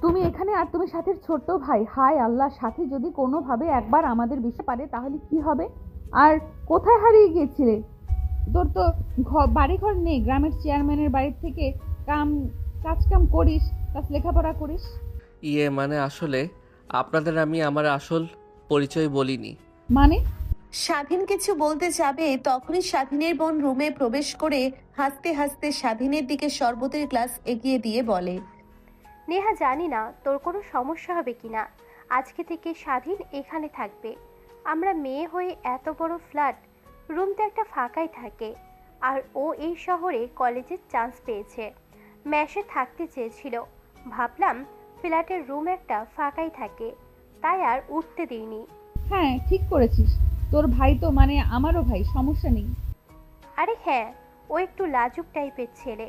তুমি এখানে আর তুমি সাথীর ছোট্ট ভাই। হায় আল্লাহ, সাথী যদি কোনোভাবে একবার আমাদের বিষয়ে পারে তাহলে কি হবে? আর কোথায় হারিয়ে গিয়েছিলে? তোর তো বাড়িঘর নেই, গ্রামের চেয়ারম্যানের বাড়ির থেকে কাম কাজ কাম করিস, প্লাস লেখাপড়া করিস। মানে আসলে আপনাদের আমি আমার আসল পরিচয় বলিনি। মানে? স্বাধীন কিছু বলতে যাবে তখনই স্বাধীনের বোন রুমে প্রবেশ করে হাসতে হাসতে স্বাধীনের দিকে শরবতের গ্লাস এগিয়ে দিয়ে বলে, নেহা, জানি না তোর কোনো সমস্যা হবে কিনা, আজকে থেকে স্বাধীন এখানে থাকবে। আমরা মেয়ে হয়ে এত বড় ফ্ল্যাট, রুম তো একটা ফাঁকাই থাকে। আর ও এই শহরে কলেজের চান্স পেয়েছে, ম্যাশে থাকতে চেয়েছিল। ভাবলাম ফ্ল্যাটের রুম একটা ফাঁকাই থাকে, তাই আর উঠতে দিইনি। হ্যাঁ, ঠিক করেছিস। তোর ভাই তো মানে আমারও ভাই, সমস্যা নেই। আরে হ্যাঁ, ও একটু লাজুক টাইপের ছেলে,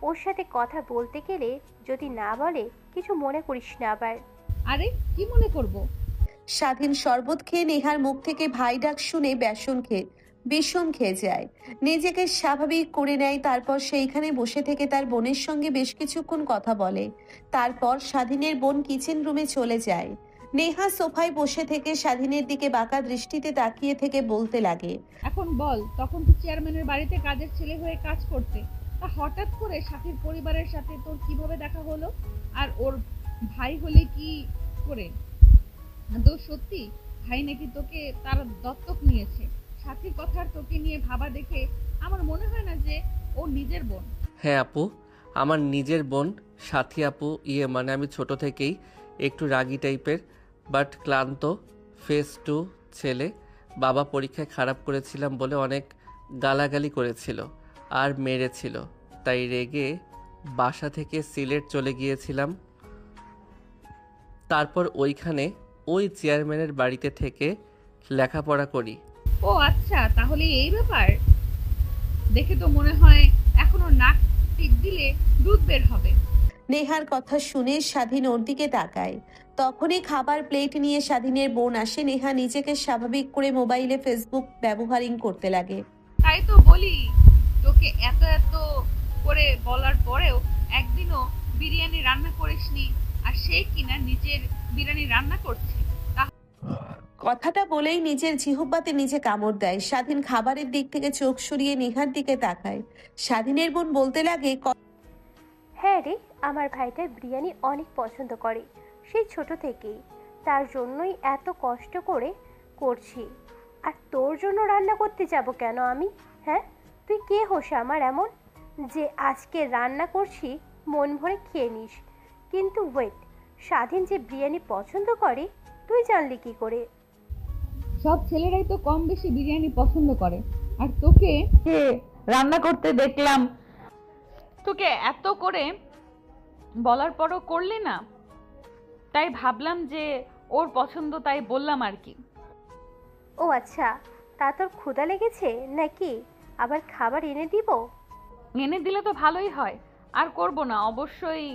ওর সাথে কথা বলতে গেলে যদি না বলে কিছু মনে করিস না আবার। আরে কি মনে করব? স্বাধীন শরবত খেয়ে নেহার মুখ থেকে ভাই ডাক শুনে বিষম খেয়ে যায়। নিজেকে স্বাভাবিক করে নেয়, তারপর সেইখানে বসে থেকে তার বোনের সঙ্গে বেশ কিছুক্ষণ কথা বলে। তারপর স্বাধীনের বোন কিচেন রুমে চলে যায়। নেহা সোফায় বসে থেকে স্বাধীনের দিকে বাঁকা দৃষ্টিতে তাকিয়ে থেকে বলতে লাগে, এখন বল, তখন তো চেয়ারম্যানের বাড়িতে কাজের ছেলে হয়ে কাজ করতে, তা হঠাৎ করে সাথীর পরিবারের সাথে তোর কিভাবে দেখা হলো? আর ওর ভাই হলে কি করে? তো সত্যি ভাই নাকি তোকে তার দত্তক নিয়েছে? সাথীর কথা আর তোকে নিয়ে ভাবা দেখে আমার মনে হয় না যে ও নিজের বোন। হ্যাঁ আপু, আমার নিজের বোন সাথী আপু। মানে আমি ছোট থেকেই একটু রাগী টাইপের, বাট ক্লান্ত, ফেস টু ছেলে। বাবা পরীক্ষায় খারাপ করেছিলাম বলে অনেক গালাগালি করেছিল আর মেরেছিল, তাই রেগে বাসা থেকে সিলেট চলে গিয়েছিলাম। তারপর ওইখানে ওই চেয়ারম্যানের বাড়িতে থেকে লেখাপড়া করি। ও আচ্ছা, তাহলে এই ব্যাপার। দেখে তো মনে হয় এখনো নাক টিপ দিলে দুধ বের হবে। নেহার কথা শুনে স্বাধীন ওর দিকে তাকায়। তখনই খাবার প্লেট নিয়ে স্বাধীনের বোন আসে। নেহা নিজেকে স্বাভাবিক করে মোবাইলে ফেসবুক ব্যবহারিং করতে লাগে। তাই তো বলি, তোকে এত এত করে বলার পরেও একদিনও বিরিয়ানি রান্না করিসনি, আর সে কিনা নিজের বিরিয়ানি রান্না করছে। কথাটা বলেই নিজের জিহ্বাতে নিজে কামড় দেয়। স্বাধীন খাবারের দিক থেকে চোখ সরিয়ে নেহার দিকে তাকায়। স্বাধীনের বোন বলতে লাগে, হ্যাঁ রে, আমার ভাইটা বিরিয়ানি অনেক পছন্দ করে, সেই ছোট থেকেই। তার জন্যই এত কষ্ট করে করছি। আর তোর জন্য রান্না করতে যাব কেন আমি? হ্যাঁ, তুই কে হোস আমার এমন যে আজকে রান্না করছি মন ভরে খেয়ে নিস? কিন্তু ওয়েট, স্বাধীন যে বিরিয়ানি পছন্দ করে তুই জানলি কি করে? সব ছেলেরাই তো কম বেশি বিরিয়ানি পছন্দ করে, আর তোকে রান্না করতে দেখলাম। তোকে এত করে বলার পরও করলি না, তাই ভাবলাম যে ওর পছন্দ, তাই বললাম আর কি। ও আচ্ছা, তা তোর ক্ষুধা লেগেছে নাকি? আবার খাবার এনে দিব? এনে দিলে তো ভালোই হয়। আর করব না অবশ্যই,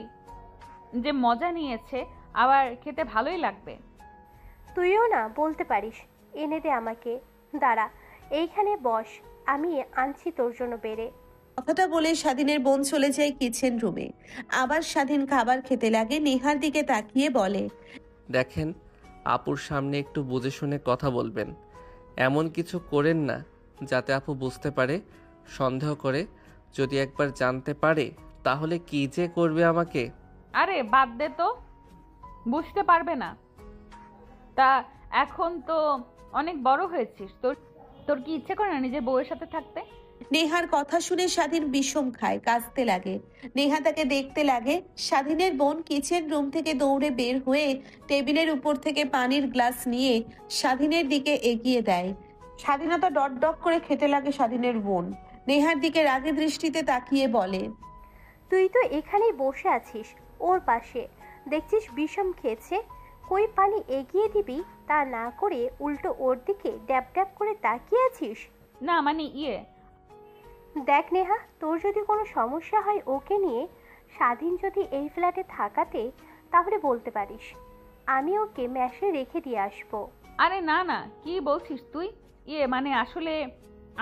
যে মজা নিয়েছে আবার খেতে ভালোই লাগবে। তুইও না বলতে পারিস, এনে দে আমাকে। দাঁড়া, এইখানে বস, আমি আনছি তোর জন্য বেড়ে। কথাটা বলে স্বাধীনের বোন চলে যায় কিচেন রুমে। আবার স্বাধীন খাবার খেতে লাগে। নেহার দিকে তাকিয়ে বলে, দেখেন, আপুর সামনে একটু বুঝে শুনে কথা বলবেন। এমন কিছু করেন না যাতে আপু বুঝতে পারে, সন্দেহ করে। যদি একবার জানতে পারে তাহলে কি যে করবে আমাকে। আরে বাদ দে তো, বুঝতে পারবে না। তা এখন তো অনেক বড় হয়েছিস, তোর তোর কি ইচ্ছে করে না নিজের বউয়ের সাথে থাকতে? নেহার কথা শুনে স্বাধীন বিষম খায়, কাঁদতে লাগে। নেহা তাকে দেখতে লাগে। স্বাধীনের বোন কিচেন রুম থেকে দৌড়ে বের হয়ে টেবিলের উপর থেকে পানির গ্লাস নিয়ে স্বাধীনের দিকে এগিয়ে দেয়। স্বাধীনতা ডট ডট করে খেতে লাগে স্বাধীনের বোন। নেহার দিকে রাগী দৃষ্টিতে তাকিয়ে বলে, তুই তো এখানেই বসে আছিস ওর পাশে, দেখছিস বিষম খেয়েছে, কই পানি এগিয়ে দিবি তা না করে উল্টো ওর দিকে ড্যাব ড্যাব করে তাকিয়ে আছিস। না মানে দেখ নেহা, তোর যদি কোনো সমস্যা হয় ওকে নিয়ে, স্বাধীন যদি এই ফ্ল্যাটে থাকাতে, তাহলে বলতে পারিস, আমি ওকে ম্যাশে রেখে দিয়ে আসবো। আরে না না, কি বলছিস তুই? মানে আসলে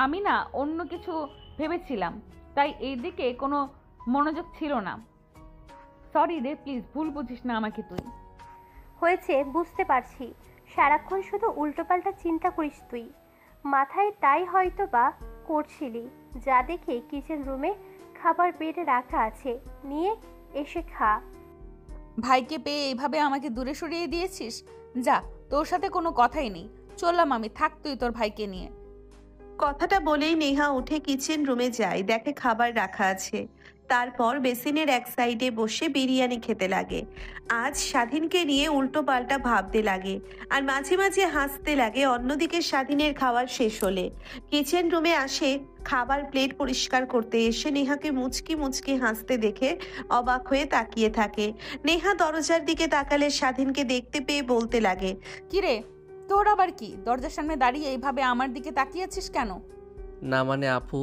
আমি না অন্য কিছু ভেবেছিলাম, তাই এই দিকে কোনো মনোযোগ ছিল না। সরি রে, প্লিজ ভুল বুঝিস না আমাকে তুই। হয়েছে, বুঝতে পারছি। সারাক্ষণ শুধু উল্টোপাল্টা চিন্তা করিস তুই। মাথায় তাই হয়তো বা করছিলি। যা দেখে কিচেন রুমে খাবার বেড়ে রাখা আছে, নিয়ে এসে খা। ভাইকে পেয়ে এইভাবে আমাকে দূরে সরিয়ে দিয়েছিস? যা, তোর সাথে কোনো কথাই নেই, চললাম আমি, থাক তুই তোর ভাইকে নিয়ে। কথাটা বলেই নেহা উঠে কিচেন রুমে যায়, দেখে খাবার রাখা আছে। তারপর বেসিনের এক সাইডে বসে বিরিয়ানি খেতে লাগে। আজ স্বাধীনকে নিয়ে উল্টো পাল্টা ভাবতে লাগে আর মাঝে মাঝে হাসতে লাগে। অন্যদিকে স্বাধীনের খাবার শেষ হলে কিচেন রুমে আসে, খাবার প্লেট পরিষ্কার করতে এসে নেহাকে মুচকি মুচকি হাসতে দেখে অবাক হয়ে তাকিয়ে থাকে। নেহা দরজার দিকে তাকালে স্বাধীনকে দেখতে পেয়ে বলতে লাগে, কিরে, তোর আবার কি? দরজার সামনে দাঁড়িয়ে এইভাবে আমার দিকে তাকিয়েছিস কেন? না মানে আপু,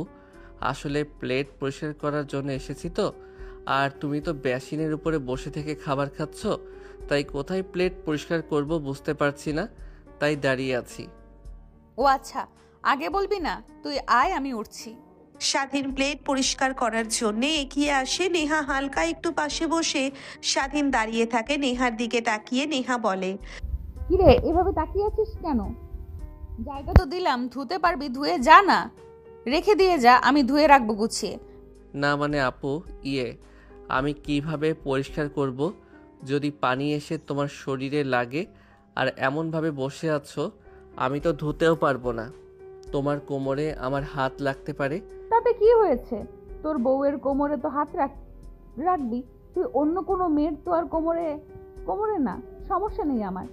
আসলে প্লেট পরিষ্কার করার জন্য এসেছি তো। আর তুমি তো বেসিনের উপরে বসে থেকে খাবার খাচ্ছ, তাই কোথায় প্লেট পরিষ্কার করব বুঝতে পারছি না, তাই দাঁড়িয়ে আছি। ও আচ্ছা, আগে বলবি না? তুই আয়, আমি উঠছি। স্বাধীন প্লেট পরিষ্কার করার জন্য এগিয়ে আসে। নেহা হালকা একটু পাশে বসে, স্বাধীন দাঁড়িয়ে থাকে নেহার দিকে তাকিয়ে। নেহা বলে, কিরে, এভাবে তাকিয়ে আছিস কেন? জায়গা তো দিলাম, ধুতে পারবি, ধুয়ে যা না। রেখে দিয়ে যা, আমি ধুয়ে রাখবো গুছিয়ে। না মানে আপু, আমি কিভাবে পরিষ্কার করব? যদি পানি এসে তোমার শরীরে লাগে আর এমনভাবে বসে আছো, আমি তো ধুতেও পারবো না। তোমার কোমরে আমার হাত লাগতে পারে। তাতে কি হয়েছে? তোর বউয়ের কোমরে তো হাত রাখবি। তুই অন্য কোনো মেয়ের তো আর কোমরে কোমরে না, সমস্যা নেই আমার।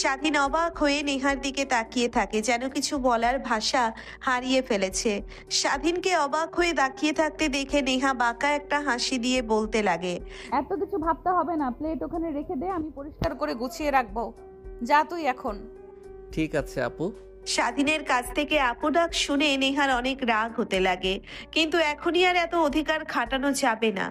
স্বাধীন অবাক হয়ে নেহার দিকে তাকিয়ে থাকে, যেন কিছু বলার ভাষা হারিয়ে ফেলেছে। স্বাধীনকে অবাক হয়ে তাকিয়ে থাকতে দেখে নেহা বাঁকা একটা হাসি দিয়ে বলতে লাগে, এত কিছু ভাবতে হবে না, প্লেট ওখানে রেখে দে, আমি পরিষ্কার করে গুছিয়ে রাখবো। যা তুই এখন। ঠিক আছে আপু। স্বাধীনের কাছ থেকে আপু ডাক শুনে নেহার অনেক রাগ হতে লাগে, কিন্তু এখনই আর এত অধিকার খাটানো যাবে না।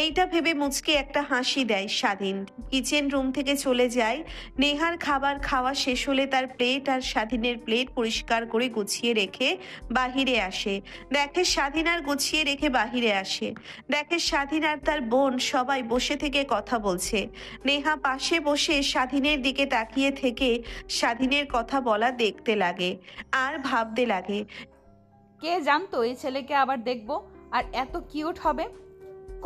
এইটা ভেবে মুচকি একটা হাসি দেয় স্বাধীন। কিচেন রুম থেকে চলে যায়। নেহার খাবার খাওয়া শেষ হলে তার প্লেট আর স্বাধীনের প্লেট পরিষ্কার করে গুছিয়ে রেখে বাহিরে আসে। দেখে স্বাধীন আর গুছিয়ে রেখে বাহিরে আসে, দেখে স্বাধীন আর তার বোন সবাই বসে থেকে কথা বলছে। নেহা পাশে বসে স্বাধীনের দিকে তাকিয়ে থেকে স্বাধীনের কথা বলা দেখতে লাগে আর ভাবতে লাগে, কে জানতো এই ছেলেকে আবার দেখবো আর এত কিউট হবে?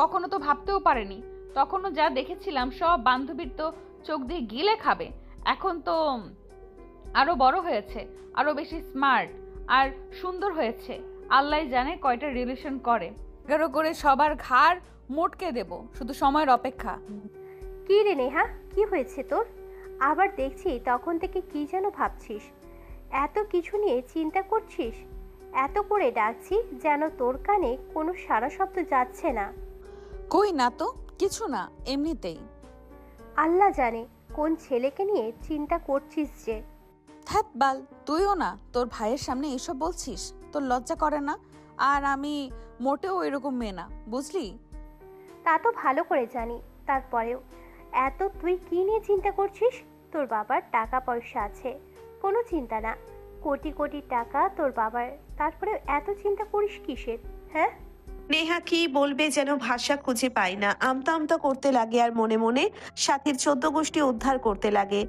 কখনো তো ভাবতেও পারেনি। তখনও যা দেখেছিলাম সব বান্ধবীর তো চোখ দিয়ে গিলে খাবে। এখন তো আরো বড় হয়েছে, আরো বেশি স্মার্ট আর সুন্দর হয়েছে। আল্লাহ জানে কয়টা রিলেশন করে। এগারো করে সবার ঘাড় মোটকে দেব, শুধু সময়ের অপেক্ষা। কি রে নেহা, কি হয়েছে তোর? আবার দেখছি তখন থেকে কি যেন ভাবছিস, এত কিছু নিয়ে চিন্তা করছিস। এত করে ডাকছি যেন তোর কানে কোনো সারা শব্দ যাচ্ছে না। কই না তো, কিছু না, এমনিতেই। আল্লাহ জানে কোন ছেলেকে নিয়ে চিন্তা করছিস যে। ধ্যাত বাল, তুইও না তোর ভাইয়ের সামনে এসব বলছিস? তোর লজ্জা করে না? আর আমি মোটেও এরকম মেয়ে না, বুঝলি? তা তো ভালো করে জানি, তারপরেও এত তুই কি নিয়ে চিন্তা করছিস? তোর বাবার টাকা পয়সা আছে, কোনো চিন্তা না। কোটি কোটি টাকা তোর বাবার, তারপরে এত চিন্তা করিস কিসের? হ্যাঁ, নেহা কি বলবে যেন ভাষা খুঁজে পায় না। আমতা আমতা করতে লাগে আর মনে মনে সাথীর 14 গোষ্ঠী উদ্ধার করতে লাগে।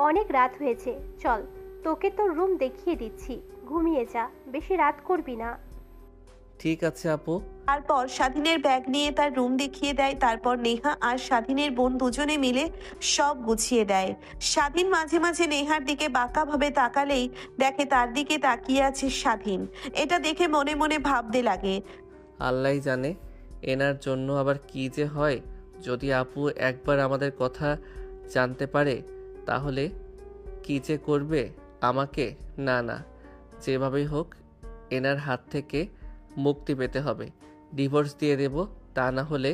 অনেক রাত হয়েছে, চল তোকে তোর রুম দেখিয়ে দিচ্ছি, ঘুমিয়ে যা, বেশি রাত করবি না। ঠিক আছে আপু। তারপর স্বাধীনের ব্যাগ নিয়ে তার রুম দেখিয়ে দেয়। তারপর নেহা আর স্বাধীনের বোন দুজনে মিলে সব গুছিয়ে দেয়। স্বাধীন মাঝে মাঝে নেহার দিকে বাঁকাভাবে তাকালেই দেখে তার দিকে তাকিয়ে আছে স্বাধীন। এটা দেখে মনে মনে ভাবতে লাগে, আল্লাহই জানে এনার জন্য আবার কি যে হয়। যদি আপু একবার আমাদের কথা জানতে পারে তাহলে কি যে করবে আমাকে। না না, যেভাবেই হোক এনার হাত থেকে মুক্তি পেতে হবে। ডিভোর্স দিয়ে দেব, তা না হলে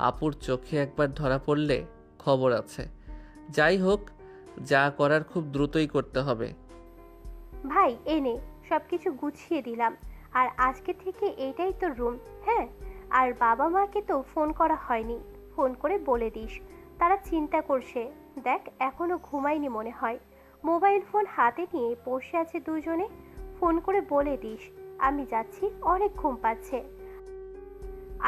আপুর চোখে একবার ধরা পড়লে খবর আছে। যাই হোক, যা করার খুব দ্রুতই করতে হবে। ভাই এনে সব কিছু গুছিয়ে দিলাম, আর আজকে থেকে এইটাই তোর রুম। হ্যাঁ, আর বাবা মাকে তো ফোন করা হয়নি, ফোন করে বলে দিস, তারা চিন্তা করছে। দেখ এখনো ঘুমায়নি মনে হয়, মোবাইল ফোন হাতে নিয়ে বসে আছে দুজনে। ফোন করে বলে দিস আমি যাচ্ছি, অনেক ঘুম পাচ্ছে।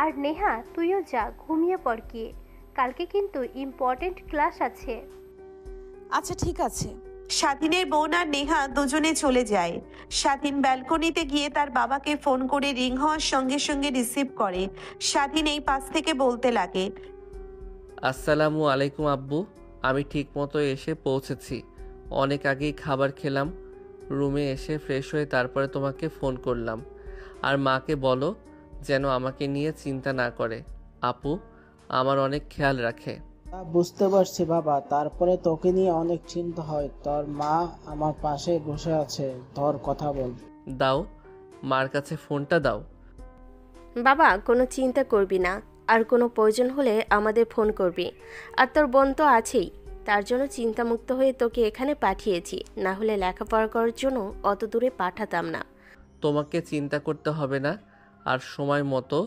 আর নেহা তুইও যা, ঘুমিয়ে পড় গিয়ে। কালকে কিন্তু ইম্পর্টেন্ট ক্লাস আছে। আচ্ছা ঠিক আছে। স্বাধীনের বোন আর নেহা দুজনে চলে যায়। স্বাধীন ব্যালকনিতে গিয়ে তার বাবাকে ফোন করে রিং হওয়ার সঙ্গে সঙ্গে রিসিভ করে। স্বাধীন এই পাশ থেকে বলতে লাগে, আসসালামু আলাইকুম আব্বু, আমি ঠিকমতো এসে পৌঁছেছি। অনেক আগেই খাবার খেলাম। রুমে এসে ফ্রেশ হয়ে তারপরে তোমাকে ফোন করলাম। আর মাকে বলো যেন আমাকে নিয়ে চিন্তা না করে। আপু আমার অনেক খেয়াল রাখে। তা বুঝতে পারছি বাবা, তারপরে তোকে নিয়ে অনেক চিন্তা হয়। তোর মা আমার পাশে বসে আছে, ধর কথা বল। দাও, মার কাছে ফোনটা দাও। বাবা কোনো চিন্তা করবি না, আর কোনো প্রয়োজন হলে আমাদের ফোন করবি। আর তোর বোন তো আছেই, তার জন্য চিন্তামুক্ত হয়ে তোকে এখানে পাঠিয়েছি, না হলে লেখাপড়া করার জন্য অত দূরে পাঠাতাম না। তোমাকে চিন্তা করতে হবে না। আর সময় মতো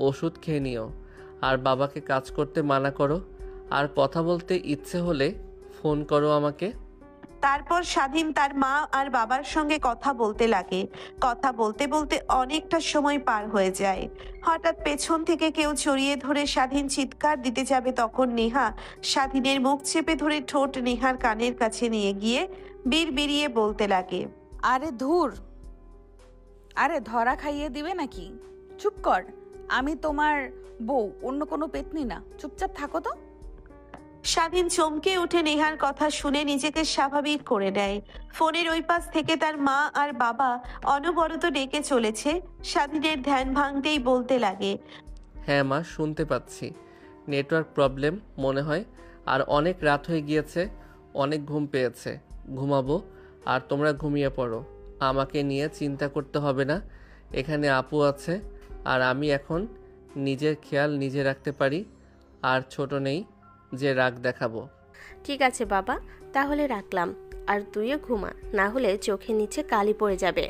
ওষুধ খেয়ে নিও। আর বাবাকে কাজ করতে মানা করো। আর কথা বলতে ইচ্ছে হলে ফোন করো আমাকে। তারপর স্বাধীন তার মা আর বাবার সঙ্গে কথা বলতে লাগে। কথা বলতে বলতে অনেকটা সময় পার হয়ে যায়। হঠাৎ পেছন থেকে কেউ জড়িয়ে ধরে স্বাধীন চিৎকার দিতে যাবে, তখন নেহা স্বাধীনের মুখ চেপে ধরে ঠোঁট নেহার কানের কাছে নিয়ে গিয়ে বিড়বিড়িয়ে বলতে লাগে, আরে ধুর, আরে ধরা খাইয়ে দিবে নাকি? চুপ কর, আমি তোমার বউ, অন্য কোনো পেতনি না। চুপচাপ থাকো তো। স্বাধীন চমকে উঠে নেহার কথা শুনে নিজেকে স্বাভাবিক করে নেয়। ফোনের ওই পাশ থেকে তার মা আর বাবা অনবরত ডেকে চলেছে। স্বাধীনের ধ্যান ভাঙতেই বলতে লাগে, হ্যাঁ মা, শুনতে পাচ্ছি। নেটওয়ার্ক প্রবলেম মনে হয়। আর অনেক রাত হয়ে গিয়েছে, অনেক ঘুম পেয়েছে। ঘুমাবো। আর তোমরা ঘুমিয়ে পড়ো। আমাকে নিয়ে চিন্তা করতে হবে না। এখানে আপু আছে। আর আমি এখন নিজের খেয়াল নিজে রাখতে পারি। আর ছোট নেই যে রাগ দেখাবো। ঠিক আছে বাবা, তাহলে রাখলাম। আর তুইও ঘুমা, না হলে চোখের নিচে কালি পড়ে যাবে,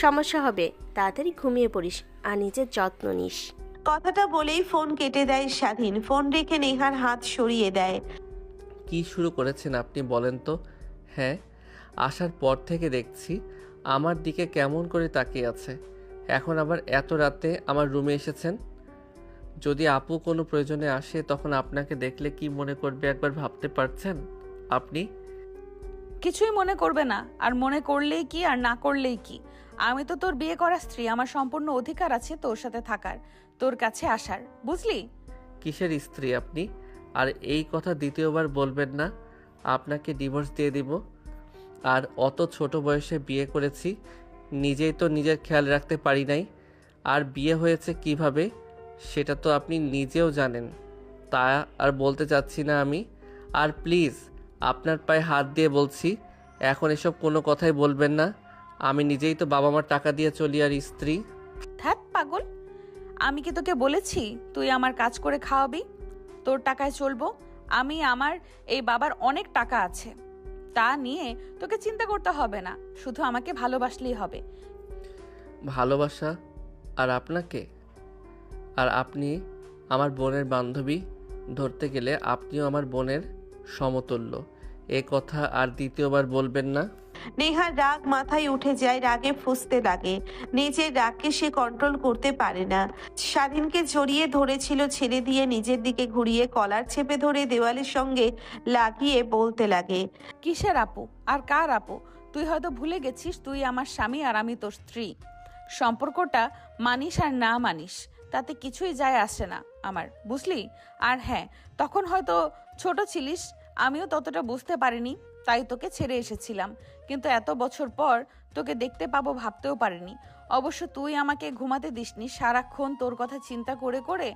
সমস্যা হবে। তাড়াতাড়ি ঘুমিয়ে পড়িস আর নিজের যত্ন নিস। কথাটা বলেই ফোন কেটে দেয় স্বাধীন। ফোন রেখে নেহার হাত সরিয়ে দেয়। কি শুরু করেছেন আপনি বলেন তো? হ্যাঁ, আসার পর থেকে দেখছি আমার দিকে কেমন করে তাকিয়ে আছে। এখন আবার এত রাতে আমার রুমে এসেছেন। যদি আপু কোনো প্রয়োজনে আসে তখন আপনাকে দেখলে কি মনে করবে একবার ভাবতে পারছেন আপনি? কিছুই মনে করবে না। আর মনে করলেই কি আর না করলেই কি, আমি তো তোর বিয়ে করা স্ত্রী। আমার সম্পূর্ণ অধিকার আছে তোর সাথে থাকার, তোর কাছে আসার, বুঝলি? কিসের স্ত্রী আপনি? আর এই কথা দ্বিতীয়বার বলবেন না। আপনাকে ডিভোর্স দিয়ে দিব। আর অত ছোট বয়সে বিয়ে করেছি, নিজেই তো নিজের খেয়াল রাখতে পারি নাই। আর বিয়ে হয়েছে কিভাবে সেটা তো আপনি নিজেও জানেন। তা আর বলতে চাচ্ছি না আমি। আর প্লিজ আপনার পায়ে হাত দিয়ে বলছি, এখন এসব কোনো কথাই বলবেন না। আমি নিজেই তো বাবা মার টাকা দিয়ে চলি আর স্ত্রী। ধ্যাৎ পাগল, আমি কি তোকে বলেছি তুই আমার কাজ করে খাওয়াবি? তোর টাকায় চলবো আমি? আমার এই বাবার অনেক টাকা আছে, তা নিয়ে তোকে চিন্তা করতে হবে না। শুধু আমাকে ভালোবাসলেই হবে। ভালোবাসা? আর আপনাকে? আর আপনি আমার বোনের বান্ধবী, ধরতে গেলে আপনিও আমার বোনের সমতুল্য। এ কথা আর দ্বিতীয়বার বলবেন না। নেহার রাগ মাথায় উঠে যায়, রাগে ফুঁসতে লাগে। নিজের রাগকে সে কন্ট্রোল করতে পারে না। স্বাধীনকে জড়িয়ে ধরেছিল, ছেড়ে দিয়ে নিজের দিকে ঘুরিয়ে কলার চেপে ধরে দেওয়ালের সঙ্গে লাগিয়ে বলতে লাগে, কিসের আপু আর কার আপু? তুই হয়তো ভুলে গেছিস তুই আমার স্বামী আর আমি তোর স্ত্রী। সম্পর্কটা মানিস আর না মানিস তাতে কিছুই যায় আসে না আমার, বুঝলি? আর হ্যাঁ, তখন হয়তো ছোট ছিলিস, আমিও ততটা বুঝতে পারিনি, তাই তোকে ছেড়ে এসেছিলাম। কিন্তু এত বছর পর তোকে দেখতে পাবো ভাবতেও পারিনি। অবশ্য তুই আমাকে ঘুমাতে দিসনি, সারাক্ষণ তোর কথা চিন্তা করে করে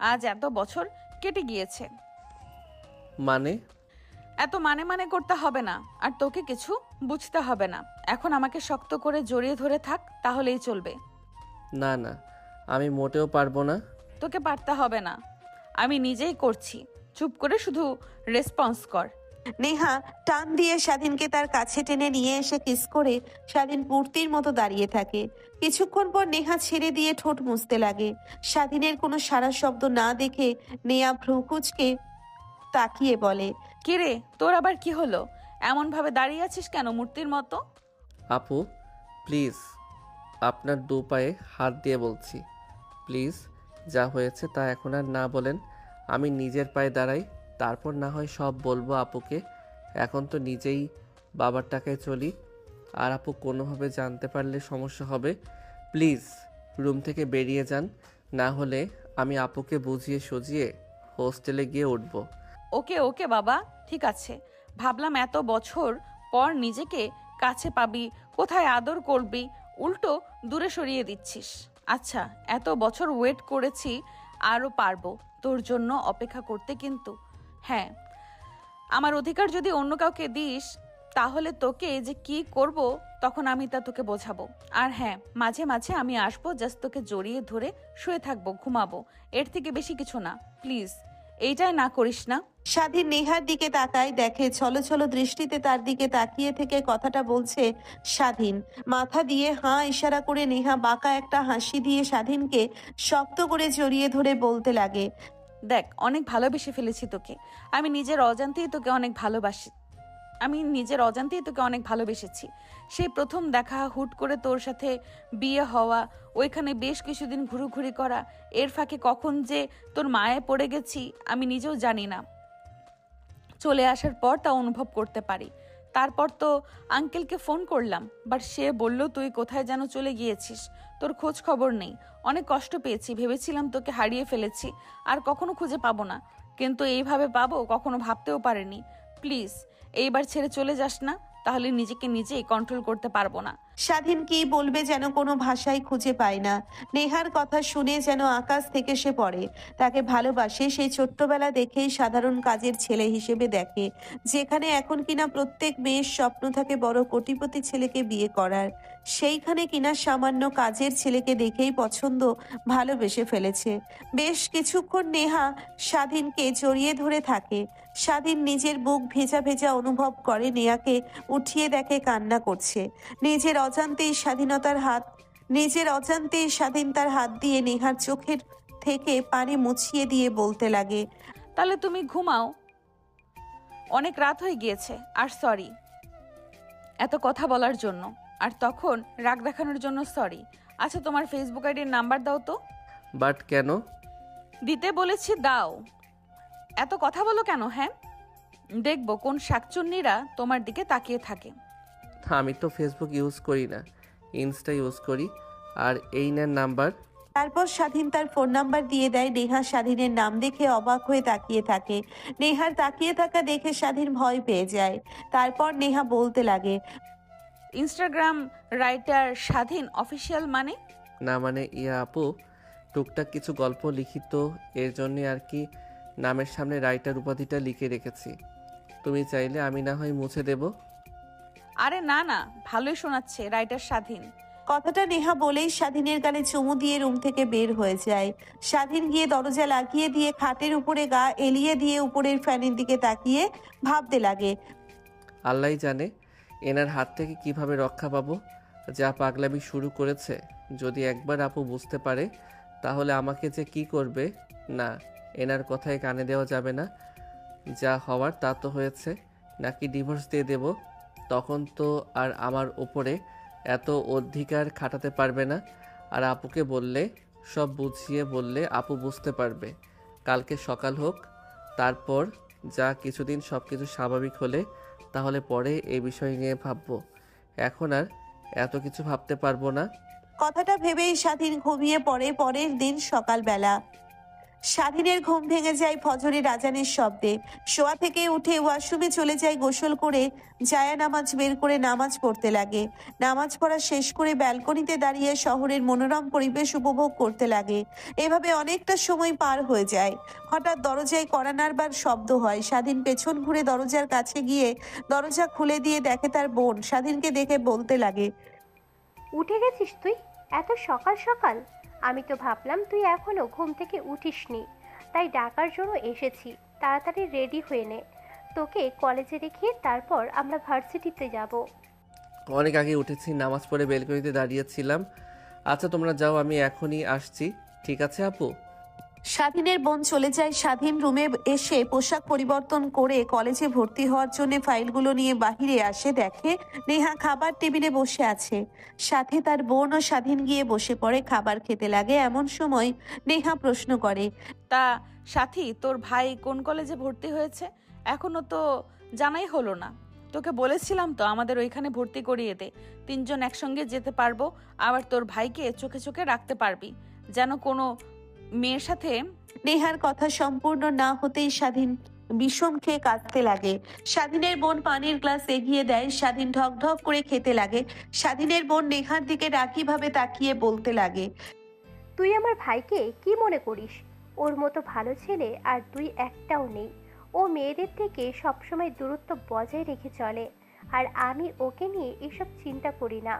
আজ এত বছর কেটে গিয়েছে। মানে? এত মানে করতে হবে না, আর তোকে কিছু বুঝতে হবে না। এখন আমাকে শক্ত করে জড়িয়ে ধরে থাক, তাহলেই চলবে। না না, আমি মোটেও পারবো না। তোকে পারতে হবে না, আমি নিজেই করছি। চুপ করে শুধু রেসপন্স কর। নেহা টান দিয়ে স্বাধীনকে তার কাছে টেনে নিয়ে এসে কিস করে স্বাধীন মূর্তির মতো দাঁড়িয়ে থাকে। কিছুক্ষণ পর নেহা ছেড়ে দিয়ে ঠোঁট মুছতে লাগে। স্বাধীনের কোনো সাড়া শব্দ না দেখে নেহা ভ্রু কুঁচকে তাকিয়ে বলে, কিরে, তোর আবার কি হলো? এমন ভাবে দাঁড়িয়ে আছিস কেন মূর্তির মতো? আপু প্লিজ, আপনার দু পায়ে হাত দিয়ে বলছি, প্লিজ যা হয়েছে তা এখন আর না বলেন। আমি নিজের পায়ে দাঁড়াই, তারপর না হয় সব বলবো আপুকে। এখন তো নিজেই বাবার টাকায় চলি, আর আপু কোনোভাবে জানতে পারলে সমস্যা হবে। প্লিজ রুম থেকে বেরিয়ে যান, না হলে আমি আপুকে বুঝিয়ে সুজিয়ে হোস্টেলে গিয়ে উঠবো। ওকে ওকে বাবা, ঠিক আছে। ভাবলাম এত বছর পর নিজেকে কাছে পাবি, কোথায় আদর করবি, উল্টো দূরে সরিয়ে দিচ্ছিস। আচ্ছা, এত বছর ওয়েট করেছি, আরও পারবো তোর জন্য অপেক্ষা করতে, কিন্তু হ্যাঁ, আমার অধিকার যদি অন্য কাউকে দিস, তাহলে তোকে যে কি করব তখন আমি তা তোকে বোঝাবো। আর হ্যাঁ, মাঝে মাঝে আমি আসবো, জাস্ট তোকে জড়িয়ে ধরে শুয়ে থাকবো, ঘুমাবো, এর থেকে বেশি কিছু না। প্লিজ এইটাই না করিস না। স্বাধীন নেহার দিকে তাকায়, দেখে ছলো দৃষ্টিতে তার দিকে তাকিয়ে থেকে কথাটা বলছে স্বাধীন। মাথা দিয়ে হাঁ ইশারা করে নেহা বাঁকা একটা হাসি দিয়ে স্বাধীনকে শক্ত করে জড়িয়ে ধরে বলতে লাগে, দেখ, অনেক ভালোবেসে ফেলেছি তোকে। আমি নিজের অজান্তেই তোকে অনেক ভালোবেসেছি। সেই প্রথম দেখা, হুট করে তোর সাথে বিয়ে হওয়া, ওইখানে বেশ কিছুদিন ঘুরোঘুরি করা, এর ফাঁকে কখন যে তোর মায়ে পড়ে গেছি আমি নিজেও জানি না। চলে আসার পর তা অনুভব করতে পারি। তারপর তো আঙ্কেলকে ফোন করলাম, বাট সে বলল তুই কোথায় যেন চলে গিয়েছিস, তোর খোঁজ খবর নেই। অনেক কষ্ট পেয়েছি, ভেবেছিলাম তোকে হারিয়ে ফেলেছি, আর কখনো খুঁজে পাবো না, কিন্তু এইভাবে পাবো কখনো ভাবতেও পারিনি। প্লিজ এইবার ছেড়ে চলে যাস না, তাহলে নিজেকে নিজেই কন্ট্রোল করতে পারবো না। স্বাধীন কি বলবে যেন কোনো ভাষাই খুঁজে পায় না। নেহার কথা শুনে যেন আকাশ থেকে সে পড়ে। তাকে ভালোবাসে, সেই ছোট্টবেলা দেখেই সাধারণ কাজের ছেলে হিসেবে দেখে, যেখানে এখন কিনা প্রত্যেক মেয়ের স্বপ্ন থাকে বড় কোটিপতি ছেলেকে বিয়ে করার, সেইখানে কিনা সামান্য কাজের ছেলেকে দেখেই পছন্দ, ভালোবেসে ফেলেছে। বেশ কিছুক্ষণ নেহা স্বাধীনকে জড়িয়ে ধরে থাকে। স্বাধীন নিজের বুক ভেজা ভেজা অনুভব করে, নেহাকে উঠিয়ে দেখে কান্না করছে। নিজের অজান্তেই স্বাধীন তার হাত দিয়ে নেহার চোখের থেকে পানি মুছিয়ে দিয়ে বলতে লাগে, তাহলে তুমি ঘুমাও, অনেক রাত হয়ে গিয়েছে। আর সরি এত কথা বলার জন্য, আর তখন রাগ দেখানোর জন্য সরি। আচ্ছা, তোমার ফেসবুক আইডির নাম্বার দাও তো। বাট কেন? দিতে বলেছি, দাও। এত কথা বলো কেন? হ্যাঁ, দেখবো কোন শাকচুন্নিরা তোমার দিকে তাকিয়ে থাকে। আমি তো ফেসবুক ইউজ করি না, ইনস্টা ইউজ করি। আর এই নেন নাম্বার। তারপর স্বাধীন তার ফোন নাম্বার দিয়ে দেয়। নেহা স্বাধীনের নাম দেখে অবাক হয়ে তাকিয়ে থাকে। নেহার তাকিয়ে থাকা দেখে স্বাধীন ভয় পেয়ে যায়। তারপর নেহা বলতে লাগে, ইনস্টাগ্রাম রাইটার স্বাধীন অফিসিয়াল মানে? না মানে ইয়া আপু, টুকটাক কিছু গল্প লিখিত, এর জন্যে আর কি নামের সামনে রাইটার উপাধিটা লিখে রেখেছি। তুমি চাইলে আমি না হয় মুছে দেব। আরে না না, ভালোই শোনাচ্ছে, রাইটার স্বাধীন। কথাটা নেহা বলেই স্বাধীনের গালে চুমু দিয়ে রুম থেকে বের হয়ে যায়। স্বাধীন গিয়ে দরজা লাগিয়ে দিয়ে খাটের উপরে গা এলিয়ে দিয়ে উপরের ফ্যানের দিকে তাকিয়ে ভাবতে লাগে, আল্লাহই জানে এনার হাত থেকে কিভাবে রক্ষা পাবো। যা পাগলামি শুরু করেছে, যদি একবার আপু বুঝতে পারে তাহলে আমাকে যে কি করবে। না, এনার কথায় কানে দেওয়া যাবে না। যা হওয়ার তা তো হয়েছে, নাকি ডিভোর্স দিয়ে দেব। তখন তো আর আমার ওপরে এত অধিকার খাটাতে পারবে না। আর আপুকে বললে, সব বুঝিয়ে বললে আপু বুঝতে পারবে। কালকে সকাল হোক, তারপর যা কিছুদিন সব কিছু স্বাভাবিক হলে তাহলে পরে এই বিষয় নিয়ে ভাববো। এখন আর এত কিছু ভাবতে পারবো না। কথাটা ভেবেই স্বাধীন ঘুমিয়ে পড়ে। পরের দিন সকালবেলা স্বাধীনের ঘুম ভেঙে যায় ফজরের আজানের শব্দে। শোয়া থেকে উঠে ওয়াশরুমে চলে যায়, গোসল করে জায়া নামাজ বের করে নামাজ পড়তে লাগে। নামাজ পড়া শেষ করে ব্যালকনিতে দাঁড়িয়ে শহরের মনোরম পরিবেশ উপভোগ করতে লাগে। এভাবে অনেকটা সময় পার হয়ে যায়। হঠাৎ দরজায় কড়া নাড়বার শব্দ হয়। স্বাধীন পেছন ঘুরে দরজার কাছে গিয়ে দরজা খুলে দিয়ে দেখে তার বোন। স্বাধীনকে দেখে বলতে লাগে, উঠে গেছিস তুই এত সকাল সকাল? আমি তো ভাবলাম তুই এখনো ঘুম থেকে উঠিসনি, তাই ডাকার জন্য এসেছি। তাড়াতাড়ি রেডি হয়ে নে, তোকে কলেজে রেখে তারপর আমরা ভার্সিটিতে যাব। অনেক আগে উঠেছি, নামাজ পড়ে বেলকনিতে দাঁড়িয়েছিলাম। আচ্ছা তোমরা যাও, আমি এখনই আসছি। ঠিক আছে আপু? স্বাধীনের বোন চলে যায়। স্বাধীন রুমে এসে পোশাক পরিবর্তন করে কলেজে ভর্তি হওয়ার জন্য ফাইলগুলো নিয়ে বাহিরে আসে। দেখে নেহা খাবার টেবিলে বসে আছে, সাথে তার বোন ও স্বাধীন গিয়ে বসে পড়ে খাবার খেতে লাগে। এমন সময় নেহা প্রশ্ন করে, তা সাথী, তোর ভাই কোন কলেজে ভর্তি হয়েছে? এখনো তো জানাই হলো না। তোকে বলেছিলাম তো আমাদের ওইখানে ভর্তি করিয়ে দে, তিনজন একসঙ্গে যেতে পারবো, আবার তোর ভাইকে চোখে চোখে রাখতে পারবি, যেন কোনো মেয়ের সাথে। নেহার কথা সম্পূর্ণ না হতেই স্বাধীন বিষম খেয়ে কাঁদতে লাগে। স্বাধীনের বোন পানির গ্লাস এগিয়ে দেয়। স্বাধীন ঢক ঢক করে খেতে লাগে। স্বাধীনের বোন নেহার দিকে রাগীভাবে তাকিয়ে বলতে লাগে, তুই আমার ভাইকে কি মনে করিস? ওর মতো ভালো ছেলে আর তুই একটাও নেই। ও মেয়েদের থেকে সবসময় দূরত্ব বজায় রেখে চলে, আর আমি ওকে নিয়ে এসব চিন্তা করি না।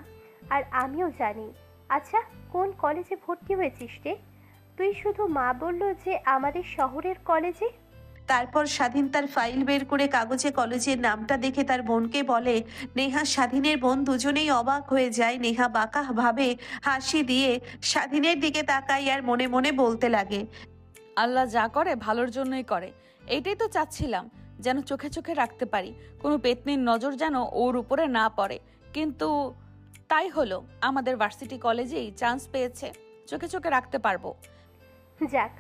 আর আমিও জানি। আচ্ছা, কোন কলেজে ভর্তি হয়েছিস রে? তুই শুধু মা বললো যে আমাদের শহরের কলেজে। তারপর স্বাধীন তার ফাইল বের করে কাগজে কলেজের নামটা দেখে তার বোনকে বলে। নেহা স্বাধীনের বোন দুজনেই অবাক হয়ে যায়। নেহা বাঁকা ভাবে হাসি দিয়ে স্বাধীনের দিকে তাকায় আর মনে মনে বলতে লাগে, আল্লাহ যা করে ভালোর জন্যই করে। এইটাই তো চাচ্ছিলাম, যেন চোখে চোখে রাখতে পারি, কোনো পেতনির নজর যেন ওর উপরে না পড়ে। কিন্তু তাই হলো, আমাদের ভার্সিটি কলেজেই চান্স পেয়েছে, চোখে চোখে রাখতে পারবো। যাক,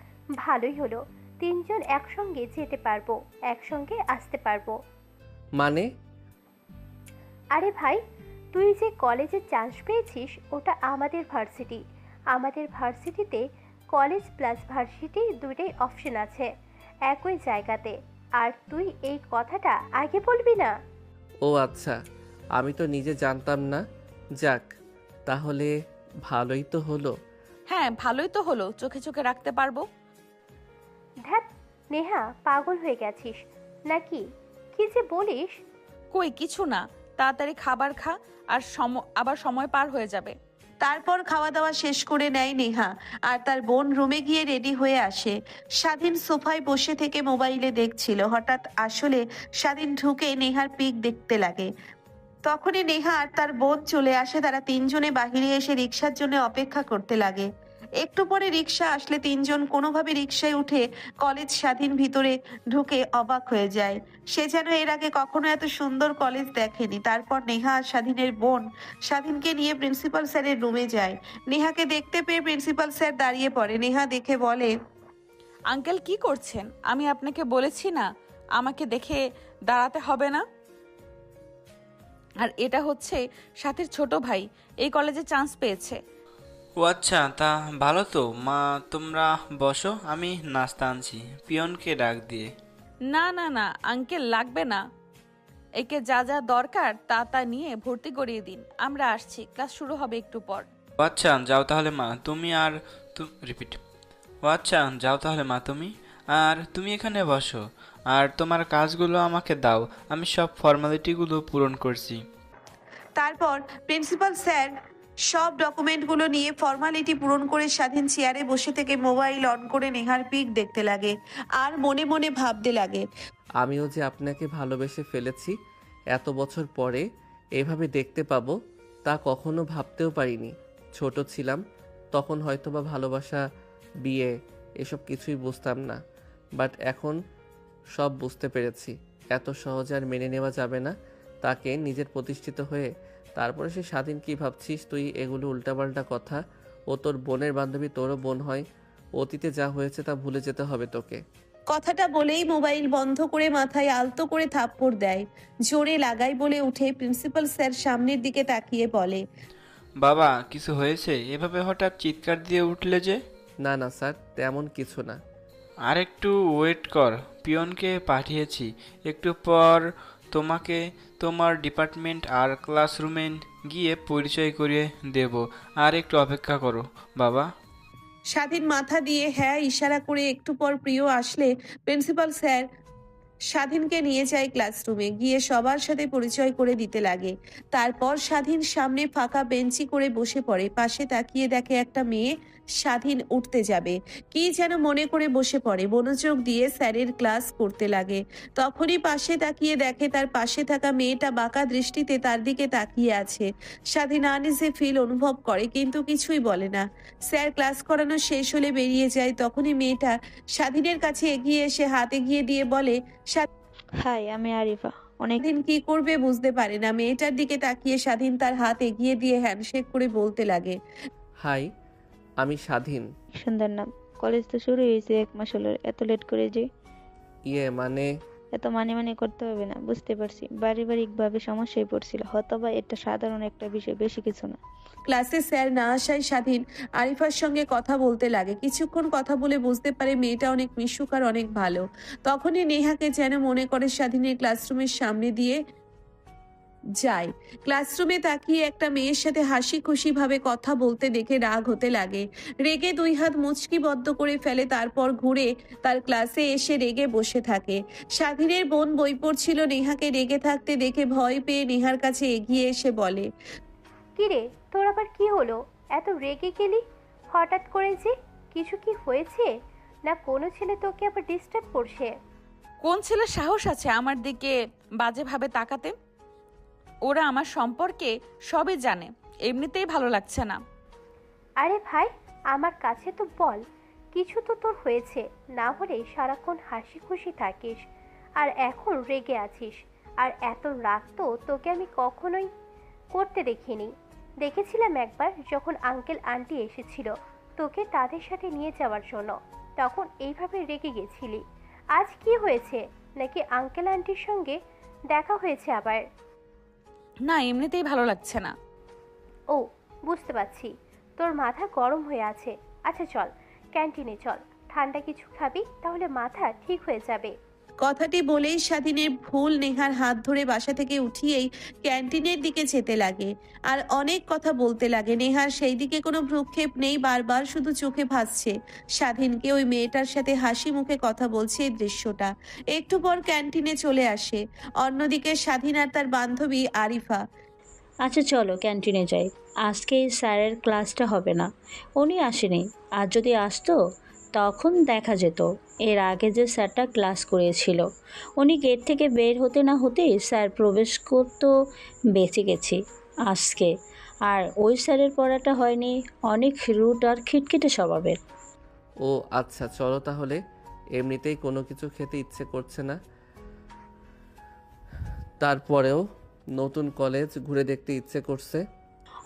ভালোই হলো। তিনজন একসঙ্গে যেতে পারবো, একসঙ্গে আসতে পারবো। মানে? আরে ভাই, তুই যে কলেজে চান্স পেয়েছিস ওটা আমাদের ভার্সিটি। আমাদের ভার্সিটিতে কলেজ প্লাস ভার্সিটি দুইটাই অপশন আছে একই জায়গাতে। আর তুই এই কথাটা আগে বলবি না? ও আচ্ছা, আমি তো নিজে জানতাম না। যাক, তাহলে ভালোই তো হলো। হ্যাঁ, ভালোই তো হলো, চোখে চোখে রাখতে পারবো। ধ্যাত, নেহা, পাগল হয়ে গেছিস নাকি? কি যে বলিস! কই কিছু না, তাড়াতাড়ি খাবার খা, আর আবার সময় পার হয়ে যাবে। তারপর খাওয়া দাওয়া শেষ করে নেয় নেহা আর তার বোন রুমে গিয়ে রেডি হয়ে আসে। স্বাধীন সোফায় বসে থেকে মোবাইলে দেখছিল। হঠাৎ আসলে স্বাধীন ঢুকে নেহার পিক দেখতে লাগে। তখনই নেহা আর তার বোন চলে আসে। তারা তিনজনে বাহিরে এসে রিক্সার জন্য অপেক্ষা করতে লাগে। একটু পরে রিক্সা আসলে তিনজন কোনোভাবে রিক্সায় উঠে কলেজ স্বাধীন ভিতরে ঢুকে অবাক হয়ে যায়। সে যেন এর আগে কখনো এত সুন্দর কলেজ দেখেনি। তারপর নেহা আর স্বাধীনের বোন স্বাধীনকে নিয়ে প্রিন্সিপাল স্যারের রুমে যায়। নেহাকে দেখতে পেয়ে প্রিন্সিপাল স্যার দাঁড়িয়ে পড়ে। নেহা দেখে বলে, আঙ্কেল কি করছেন? আমি আপনাকে বলেছি না আমাকে দেখে দাঁড়াতে হবে না? আর এটা হচ্ছে সাথীর ছোট ভাই, এই কলেজে চান্স পেয়েছে। ও আচ্ছা, তা ভালো তো। মা তোমরা বসো, আমি নাস্তা আনছি, পিয়নকে ডাক দিয়ে। না না না আঙ্কেল, লাগবে না। একে যা যা দরকার তা তা নিয়ে ভর্তি করিয়ে দিন, আমরা আসছি, ক্লাস শুরু হবে একটু পর। ও আচ্ছা, যাও তাহলে মা তুমি। আর রিপিট। ও আচ্ছা, যাও তাহলে মা তুমি। আর তুমি এখানে বসো, আর তোমার কাজগুলো আমাকে দাও, আমি সব ফর্মালিটিগুলো পূরণ করছি। তারপর প্রিন্সিপাল স্যার সব ডকুমেন্টগুলো নিয়ে ফর্মালিটি পূরণ করে স্বাধীন চেয়ারে বসে থেকে মোবাইল অন করে নেহার পিক দেখতে লাগে আর মনে মনে ভাবতে লাগে, আমিও যে আপনাকে ভালোবেসে ফেলেছি, এত বছর পরে এভাবে দেখতে পাবো তা কখনো ভাবতেও পারিনি। ছোট ছিলাম তখন হয়তোবা ভালোবাসা, বিয়ে এসব কিছুই বুঝতাম না, বাট এখন সব বুঝতে পেরেছি। এত সহজে আর মেনে নেওয়া যাবে না তাকে নিজের প্রতিষ্ঠিত হয়ে। তারপরে সে স্বাধীন, কি ভাবছিস তুই এগুলো উল্টাপাল্টা কথা? ও তোর বোনের বান্ধবী, তোরও বোন হয়। অতীতে যা হয়েছে তা ভুলে যেতে হবে তোকে। কথাটা বলেই মোবাইল বন্ধ করে মাথায় আলতো করে থাপ্পড় দেয়। জোরে লাগাই বলে উঠে প্রিন্সিপাল স্যার সামনের দিকে তাকিয়ে বলে, বাবা কিছু হয়েছে? এভাবে হঠাৎ চিৎকার দিয়ে উঠলে যে? না না স্যার, তেমন কিছু না। আর একটু ওয়েট কর, পিয়নকে পাঠিয়েছি, একটু পর তোমাকে তোমার ডিপার্টমেন্ট আর ক্লাসরুমে গিয়ে পরিচয় করিয়ে দেব। আর একটু অপেক্ষা করো বাবা। স্বাধীন মাথা দিয়ে হ্যাঁ ইশারা করে একটু পর প্রিয় আসলে প্রিন্সিপাল স্যার স্বাধীনকে নিয়ে যায় ক্লাসরুমে। গিয়ে সবার সাথে পরিচয় করে দিতে লাগে। তারপর স্বাধীন সামনে ফাঁকা বেঞ্চি করে বসে পড়ে। পাশে তাকিয়ে দেখে একটা মেয়ে স্বাধীন উঠতে যাবে, কি যেন মনে করে বসে পড়ে। মনোযোগ দিয়ে স্যারের ক্লাস করতে লাগে। তখনই পাশে তাকিয়ে দেখে তার পাশে থাকা মেয়েটা বাঁকা দৃষ্টিতে তার দিকে তাকিয়ে আছে। স্বাধীন আনইজি ফিল অনুভব করে কিন্তু কিছুই বলে না। স্যার ক্লাস করানো শেষ হলে বেরিয়ে যায়। তখনই মেয়েটা স্বাধীনের কাছে এগিয়ে এসে হাত এগিয়ে দিয়ে বলে, হাই, আমি আরিফা। অনেক স্বাধীন কি করবে বুঝতে পারে না। মেয়েটার দিকে তাকিয়ে স্বাধীন তার হাত এগিয়ে দিয়ে হ্যান্ডশেক করে বলতে লাগে, হাই, আমি স্বাধীন। সুন্দর নাম। কলেজ তো শুরু হয়েছে 1 মাস হলো, এত লেট করে যে? মানে এত মানে করতে হবে না, বুঝতে পারছি পারিবারিকভাবে সমস্যায় পড়ছিল, হয়তোবা এটা সাধারণ একটা বিষয়, বেশি কিছু না। ক্লাসে স্যার না আসায় স্বাধীন আরিফার সঙ্গে কথা বলতে লাগে। কিছুক্ষণ কথা বলে বুঝতে পারে মেয়েটা অনেক মিশুক আর অনেক ভালো। তখনই নেহাকে যেন মনে করে স্বাধীনের ক্লাসরুমের সামনে দিয়ে যায়। ক্লাসরুমে তাকিয়ে একটা মেয়ের সাথে হাসি খুশি ভাবে কথা বলতে দেখে রাগ হতে লাগে। রেগে 2 হাত মুচকিবদ্ধ করে ফেলে, তারপর ঘুরে তার ক্লাসে এসে রেগে বসে থাকে। স্বাধীনের বোন বই পড়ছিল। নেহাকে রেগে থাকতে দেখে ভয় পেয়ে নেহার কাছে এগিয়ে এসে বলে, কিরে, তোর আবার কি হলো? এত রেগে গেলি হঠাৎ করে যে? কিছু কি হয়েছে? না কোনো ছেলে তোকে আবার ডিস্টার্ব করছে? কোন ছেলের সাহস আছে আমার দিকে বাজেভাবে তাকাতে? ওরা আমার সম্পর্কে সবই জানে, এমনিতেই ভালো লাগছে না। আরে ভাই, আমার কাছে তো বল, কিছু তো তোর হয়েছে, না হলে সারাক্ষণ হাসি খুশি থাকিস আর এখন রেগে আছিস। আর এত রাগ তো তোকে আমি কখনোই করতে দেখিনি। দেখেছিলাম একবার যখন আঙ্কেল আন্টি এসেছিল তোকে তাদের সাথে নিয়ে যাওয়ার জন্য, তখন এইভাবে রেগে গেছিলি। আজ কি হয়েছে? নাকি আঙ্কেল আন্টির সঙ্গে দেখা হয়েছে আবার? না, এমনিতেই ভালো লাগছে না। ও, বুঝতে পারছি, তোর মাথা গরম হয়ে আছে। আচ্ছা চল, ক্যান্টিনে চল, ঠান্ডা কিছু খাবি, তাহলে মাথা ঠিক হয়ে যাবে। কথাটি বলেই স্বাধীনের ভুল নেহার হাত ধরে বাসা থেকে উঠিয়েই ক্যান্টিনের দিকে যেতে লাগে আর অনেক কথা বলতে লাগে। নেহার সেই দিকে কোনো ভ্রুক্ষেপ নেই, বারবার শুধু চোখে ভাসছে স্বাধীনকে ওই মেয়েটার সাথে হাসি মুখে কথা বলছে এই দৃশ্যটা। একটু পর ক্যান্টিনে চলে আসে। অন্যদিকে স্বাধীন আর তার বান্ধবী আরিফা। আচ্ছা চলো ক্যান্টিনে যাই, আজকে স্যারের ক্লাসটা হবে না, উনি আসেনি। আর যদি আসতো তখন দেখা যেত। এর আগে যে স্যারটা ক্লাস করিয়েছিল, উনি গেট থেকে বের হতে না হতেই স্যার প্রবেশ করতো, বেঁচে গেছি আজকে। আর ওই স্যারের পড়াটা হয়নি, অনেক রুট আর খিটখিটে স্বভাবের। ও আচ্ছা, চলো তাহলে। এমনিতেই কোনো কিছু খেতে ইচ্ছে করছে না, তারপরেও নতুন কলেজ ঘুরে দেখতে ইচ্ছে করছে।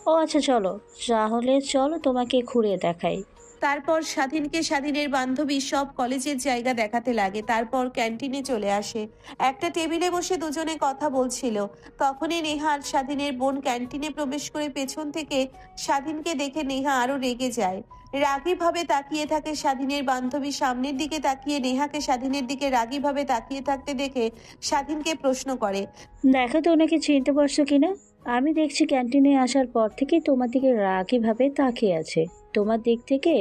ও আচ্ছা চলো, তাহলে চলো তোমাকে ঘুরিয়ে দেখাই। তারপর স্বাধীনকে স্বাধীনের বান্ধবী সব কলেজের জায়গা দেখাতে লাগে। তারপর ক্যান্টিনে চলে আসে। একটা টেবিলে বসে দুজনে কথা বলছিল। তখনই নেহা আর স্বাধীনের বোন ক্যান্টিনে প্রবেশ করে পেছন থেকে স্বাধীনকে দেখে নেহা আরো রেগে যায়। রাগীভাবে তাকিয়ে থাকে স্বাধীনের বান্ধবী। সামনের দিকে তাকিয়ে নেহাকে স্বাধীনের দিকে রাগীভাবে তাকিয়ে থাকতে দেখে স্বাধীনকে প্রশ্ন করে, দেখো তো ওনাকে চিনতে পারছো কিনা? আমি দেখছি ক্যান্টিনে আসার পর থেকে তোমার দিকে রাগীভাবে তাকিয়ে আছে, তোমার দিক থেকে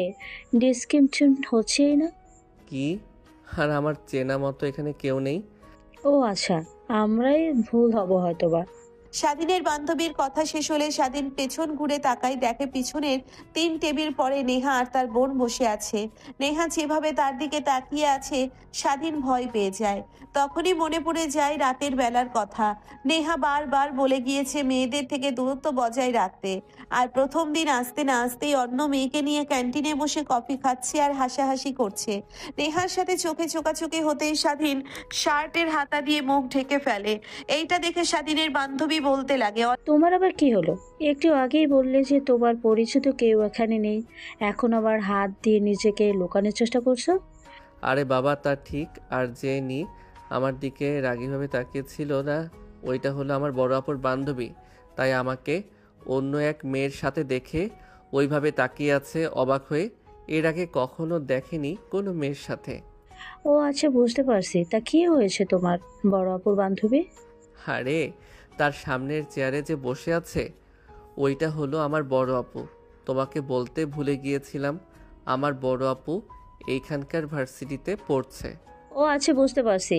ডিসক্রিপশন হচ্ছেই না। কি? আর আমার চেনা মতো এখানে কেউ নেই? ও আচ্ছা, আমরাই ভুল হব হয়তোবা। স্বাধীনের বান্ধবীর কথা শেষ হলে স্বাধীন পেছন ঘুরে তাকায়, দেখে পিছনের 3 টেবিল পরে নেহা আর তার বোন বসে আছে। নেহা যেভাবে তার দিকে তাকিয়ে আছে স্বাধীন ভয় পেয়ে যায়। তখনই মনে পড়ে যায় রাতের বেলার কথা। নেহা বারবার বলে গিয়েছে মেয়েদের থেকে দূরত্ব বজায় রাখতে। আর প্রথম দিন আসতে না আসতেই অন্য মেয়েকে নিয়ে ক্যান্টিনে বসে কফি খাচ্ছে আর হাসাহাসি করছে। নেহার সাথে চোখে চোখাচোখি হতেই স্বাধীন শার্টের হাতা দিয়ে মুখ ঢেকে ফেলে। এইটা দেখে স্বাধীনের বান্ধবী বলতে লাগে, তোমার আবার কি হলো? একটু আগেই বললে যে তোমার পরিচিত কেউ এখানে নেই, এখন আবার হাত দিয়ে নিজেকে লুকানোর চেষ্টা করছো। আরে বাবা, তা ঠিক। আর যে নি আমার দিকে রাগীভাবে তাকিয়েছিল না, ওইটা হলো আমার বড় আপুর বান্ধবী। তাই আমাকে অন্য এক মেয়ের সাথে দেখে ওইভাবে তাকিয়ে আছে অবাক হয়ে। এর আগে কখনো দেখেনি কোনো মেয়ের সাথে। ও আচ্ছা, বুঝতে পারছি। তা কি হয়েছে তোমার বড় আপুর বান্ধবী? আরে, তার সামনের চেয়ারে যে বসে আছে ওইটা হলো আমার বড় আপু। তোমাকে বলতে ভুলে গিয়েছিলাম, আমার বড় আপু এইখানকার ভার্সিটিতে পড়ছে। ও আচ্ছা, বুঝতে পারছি।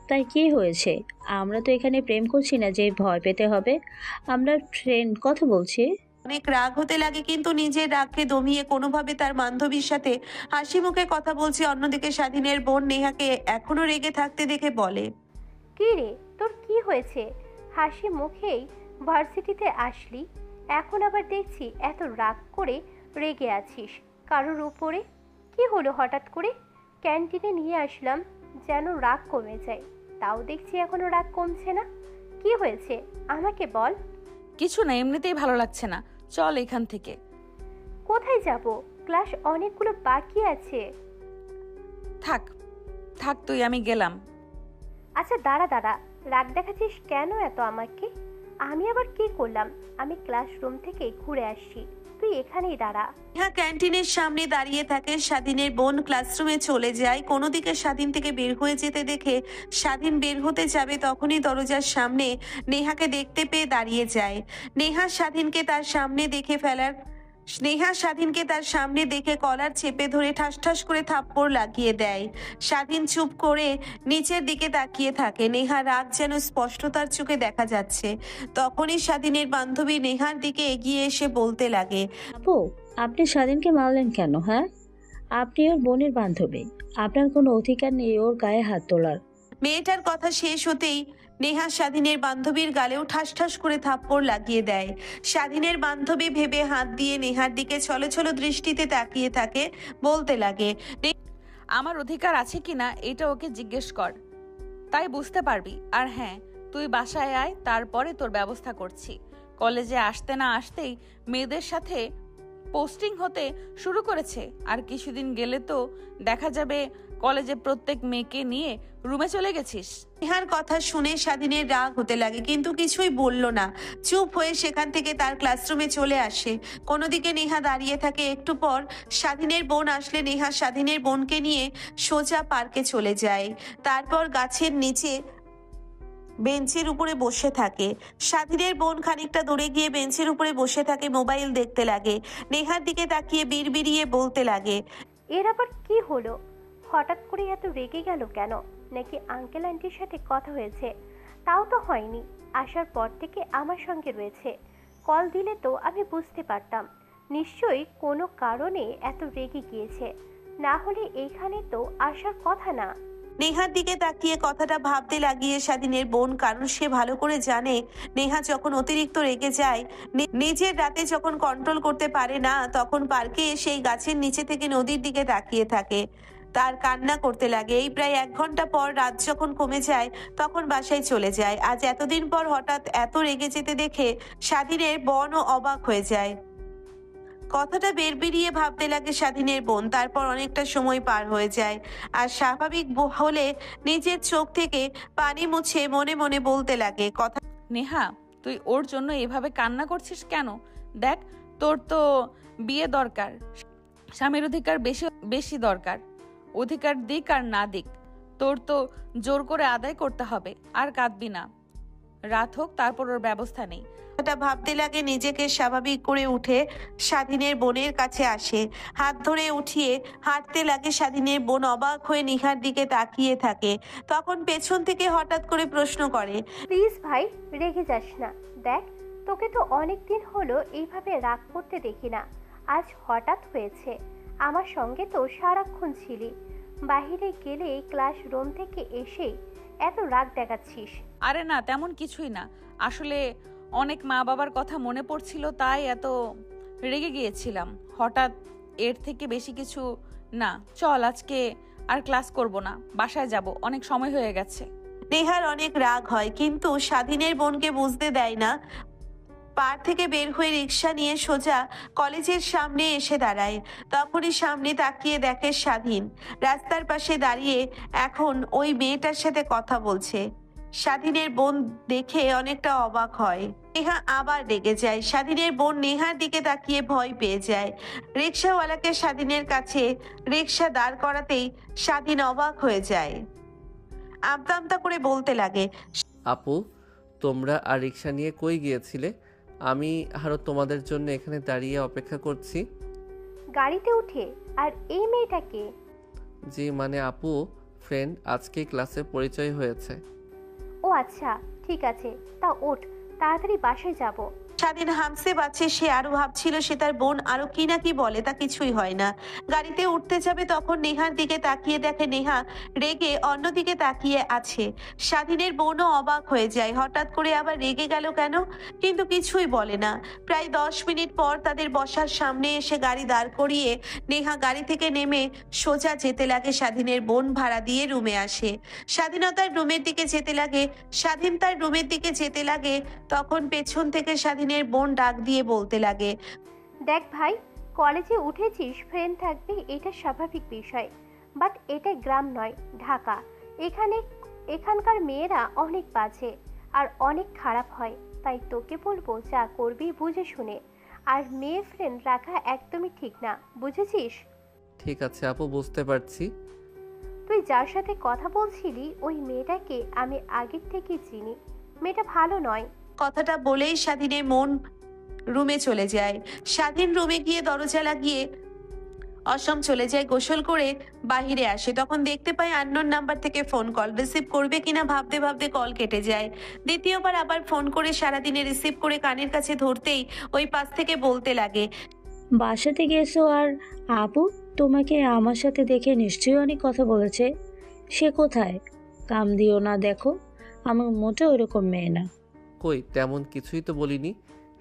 তাই কি হয়েছে? আমরা তো এখানে প্রেম করছি না যে ভয় পেতে হবে, আমরা ফ্রেন্ড কথা বলছি। অনেক রাগ হতে লাগে, কিন্তু নিজের রাগকে দমিয়ে কোনোভাবে তার বান্ধবীর সাথে হাসি মুখে কথা বলছে। অন্যদিকে স্বাধীনের বোন নেহাকে এখনো রেগে থাকতে দেখে বলে, কি রে, তোর কি হয়েছে? হাসি মুখেই ভার্সিটিতে আসলি, এখন আবার দেখছি এত রাগ করে রেগে আছিস কারোর উপরে। কি হলো হঠাৎ করে? ক্যান্টিনে নিয়ে আসলাম যেন রাগ কমে যায়, তাও দেখছি এখনো রাগ কমছে না। কি হয়েছে আমাকে বল। কিছু না, এমনিতেই ভালো লাগছে না, চল এখান থেকে। কোথায় যাব? ক্লাস অনেকগুলো বাকি আছে। থাক থাক তুই, আমি গেলাম। আচ্ছা দাঁড়া দাঁড়া, রাগ দেখাচ্ছিস কেন এত আমাকে? আমি আবার কি করলাম? আমি ক্লাসরুম থেকে ঘুরে আসছি, তুই এখানেই দাঁড়া। নেহা ক্যান্টিনের সামনে দাঁড়িয়ে থাকে। স্বাধীনের বোন ক্লাসরুমে চলে যায়। কোনো দিকে স্বাধীন থেকে বের হয়ে যেতে দেখে স্বাধীন বের হতে যাবে, তখনই দরজার সামনে নেহাকে দেখতে পেয়ে দাঁড়িয়ে যায়। নেহা স্বাধীনকে তার সামনে দেখে কলার চেপে ধরে ঠাস ঠাস করে থাপ্পড় লাগিয়ে দেয়। স্বাধীন চুপ করে নিচের দিকে তাকিয়ে থাকে। নেহা রাগ যেন স্পষ্ট তার চোখে দেখা যাচ্ছে। তখনই স্বাধীনের বান্ধবী নেহার দিকে এগিয়ে এসে বলতে লাগে, আপু, আপনি স্বাধীনকে মারলেন কেন? হ্যাঁ, আপনি ওর বোনের বান্ধবী, আপনার কোনো অধিকার নেই ওর গায়ে হাত তোলার। মেয়েটার কথা শেষ হতেই নেহা স্বাধীনের বান্ধবীর গালেও ঠাস ঠাস করে থাপ্পড় লাগিয়ে দেয়। স্বাধীনের বান্ধবী ভেবে হাত দিয়ে নেহার দিকে ছলো ছলো দৃষ্টিতে তাকিয়ে থাকে, বলতে লাগে, আমার অধিকার আছে কিনা এটা ওকে জিজ্ঞেস কর, তাই বুঝতে পারবি। আর হ্যাঁ, তুই বাসায় আয়, তারপরে তোর ব্যবস্থা করছি। কলেজে আসতে না আসতেই মেয়েদের সাথে পোস্টিং হতে শুরু করেছে, আর কিছুদিন গেলে তো দেখা যাবে কলেজে প্রত্যেক মেয়েকে নিয়ে রুমে চলে গেছিস। নেহার কথা শুনে স্বাধীনের রাগ হতে লাগে, কিন্তু কিছুই বলল না। চুপ হয়ে সেখান থেকে তার ক্লাসরুমে চলে আসে। কোনোদিকে নেহা দাঁড়িয়ে থাকে। একটু পর স্বাধীনের বোন আসলে নেহা স্বাধীনের বোনকে নিয়ে সোজা পার্কে চলে যায়। তারপর গাছের নিচে বেঞ্চের উপরে বসে থাকে। স্বাধীনের বোন খানিকটা দূরে গিয়ে বেঞ্চের উপরে বসে থাকে, মোবাইল দেখতে লাগে। নেহার দিকে তাকিয়ে বিড়বিড়িয়ে বলতে লাগে, এর আবার কি হলো? হঠাৎ করে এত রেগে গেল কেন? নাকি আঙ্কেল আন্টির সাথে কথা হয়েছে? তাও তো হয়নি, আসার পর থেকে আমার সঙ্গে রয়েছে। কল দিলে তো আমি বুঝতে পারতাম। নিশ্চয়ই কোনো কারণে এত রেগে গিয়েছে, না হলে এইখানে তো আসার কথা না। নেহার দিকে তাকিয়ে কথাটা ভাবতে লাগিয়ে স্বাধীনের বোন, কারণ সে ভালো করে জানে নেহা যখন অতিরিক্ত রেগে যায়, নিজের রাতে যখন কন্ট্রোল করতে পারে না, তখন পার্কে সেই গাছের নিচে থেকে নদীর দিকে তাকিয়ে থাকে। তার কান্না করতে লাগে। এই প্রায় 1 ঘন্টা পর রাত যখন কমে যায়, তখন বাসায় চলে যায়। আজ এতদিন পর হঠাৎ এত রেগে যেতে দেখে স্বাধীনের বোনও অবাক হয়ে যায়। কথাটা বেরিয়ে ভাবতে লাগে স্বাধীনের বোন। তারপর অনেকটা সময় পার হয়ে যায়, আর স্বাভাবিক হলে নিজের চোখ থেকে পানি মুছে মনে মনে বলতে লাগে, কথা নেহা, তুই ওর জন্য এভাবে কান্না করছিস কেন? দেখ, তোর তো বিয়ে দরকার, স্বামীর অধিকার বেশি বেশি দরকার। অধিকার দিক আর না দিক, তোর তো জোর করে আদায় করতে হবে। আর কাঁদবি না, রাত হোক, তারপর ওর ব্যবস্থা নেই। ভাবতে লাগে। নিজেকে স্বাভাবিক করে উঠে স্বাধীনের বোনের কাছে আসে, হাত ধরে উঠিয়ে হাঁটতে লাগে। স্বাধীনের বোন অবাক হয়ে নিহার দিকে তাকিয়ে থাকে। তখন পেছন থেকে হঠাৎ করে প্রশ্ন করে, প্লিজ ভাই, রেগে যাস না। দেখ, তোকে তো অনেক দিন হলো এইভাবে রাগ করতে দেখি না, আজ হঠাৎ হয়েছে। আমার সঙ্গে তো সারাক্ষণ ছিলি, বাহিরে গেলে ক্লাসরুম থেকে এসেই এত রাগ দেখাচ্ছিস। আরে না, তেমন কিছুই না, আসলে অনেক মা বাবার কথা মনে পড়ছিল, তাই এত রেগে গিয়েছিলাম। হঠাৎ, এর থেকে বেশি কিছু না। চল, আজকে আর ক্লাস করব না, বাসায় যাব, অনেক সময় হয়ে গেছে। নেহার অনেক রাগ হয়, কিন্তু স্বাধীনের বোনকে বুঝতে দেয় না। পার থেকে বের হয়ে রিক্সা নিয়ে সোজা কলেজের সামনে এসে দাঁড়ায়। তখনই সামনে তাকিয়ে দেখে স্বাধীন রাস্তার পাশে দাঁড়িয়ে এখন ওই মেয়েটার সাথে কথা বলছে। স্বাধীনের বোন দেখে অনেকটা অবাক হয়। নেহা আবার রেগে যায়। স্বাধীনের বোন নেহার দিকে তাকিয়ে ভয় পেয়ে যায়। রিক্সাওয়ালাকে স্বাধীনের কাছে রিক্সা দাঁড় করাতেই স্বাধীন অবাক হয়ে যায়। আমতা আমতা করে বলতে লাগে, আপু, তোমরা আর রিক্সা নিয়ে কই গিয়েছিলে? আমি আরও তোমাদের জন্য এখানে দাঁড়িয়ে অপেক্ষা করছি। গাড়িতে উঠে? আর এই মেয়েটাকে? জি মানে আপু, ফ্রেন্ড, আজকেই ক্লাসে পরিচয় হয়েছে। ও আচ্ছা, ঠিক আছে, তা ওঠ, তাড়াতাড়ি বাসায় যাব। স্বাধীন হামসে বাঁচে, সে আরো ভাবছিল সে তার বোন আরো কি না কি বলে, তা কিছুই হয় না। গাড়িতে উঠতে যাবে তখন নেহার দিকে তাকিয়ে দেখে নেহা রেগে অন্যদিকে তাকিয়ে আছে। স্বাধীনের বোনও অবাক হয়ে যায়, হঠাৎ করে আবার রেগে গেল কেন, কিন্তু কিছুই বলে না। প্রায় 10 মিনিট পর তাদের বসার সামনে এসে গাড়ি দাঁড় করিয়ে নেহা গাড়ি থেকে নেমে সোজা যেতে লাগে স্বাধীনের বোন ভাড়া দিয়ে রুমে আসে। স্বাধীনতার রুমের দিকে যেতে লাগে, স্বাধীন তার রুমের দিকে যেতে লাগে, তখন পেছন থেকে স্বাধীনের বোন ডাক দিয়ে বলতে লাগে, দেখ ভাই, কলেজে উঠেছিস, ফ্রেন্ড থাকবে, এটা স্বাভাবিক বিষয়। বাট এটা গ্রাম নয়, ঢাকা। এখানকার মেয়েরা অনেক বাজে আর অনেক খারাপ হয়। তাই তোকে বলবো, যা করবি বুঝে শুনে। আর মেয়ে ফ্রেন্ড রাখা একদমই ঠিক না, বুঝেছিস? ঠিক আছে আপু, বুঝতে পারছি। তুই যার সাথে কথা বলছিলি ওই মেয়েটাকে আমি আগের থেকে চিনি। মেয়েটা ভালো নয়। কথাটা বলেই স্বাধীনের মন রুমে চলে যায়। স্বাধীন রুমে গিয়ে দরজা লাগিয়ে অসম চলে যায়, গোসল করে বাহিরে আসে। তখন দেখতে পায় আননোন নাম্বার থেকে ফোন কল। রিসিভ করবে কিনা ভাবতে ভাবতে কল কেটে যায়। দ্বিতীয়বার আবার ফোন করে সারাদিনে রিসিভ করে কানের কাছে ধরতেই ওই পাশ থেকে বলতে লাগে, বাসাতে গেছো আর আপু তোমাকে আমার সাথে দেখে নিশ্চয়ই অনেক কথা বলেছে। সে কোথায়? কাম দিও না, দেখো আমি মোটেও ওরকম মেয়ে না। কই, তেমন কিছুই তো বলিনি।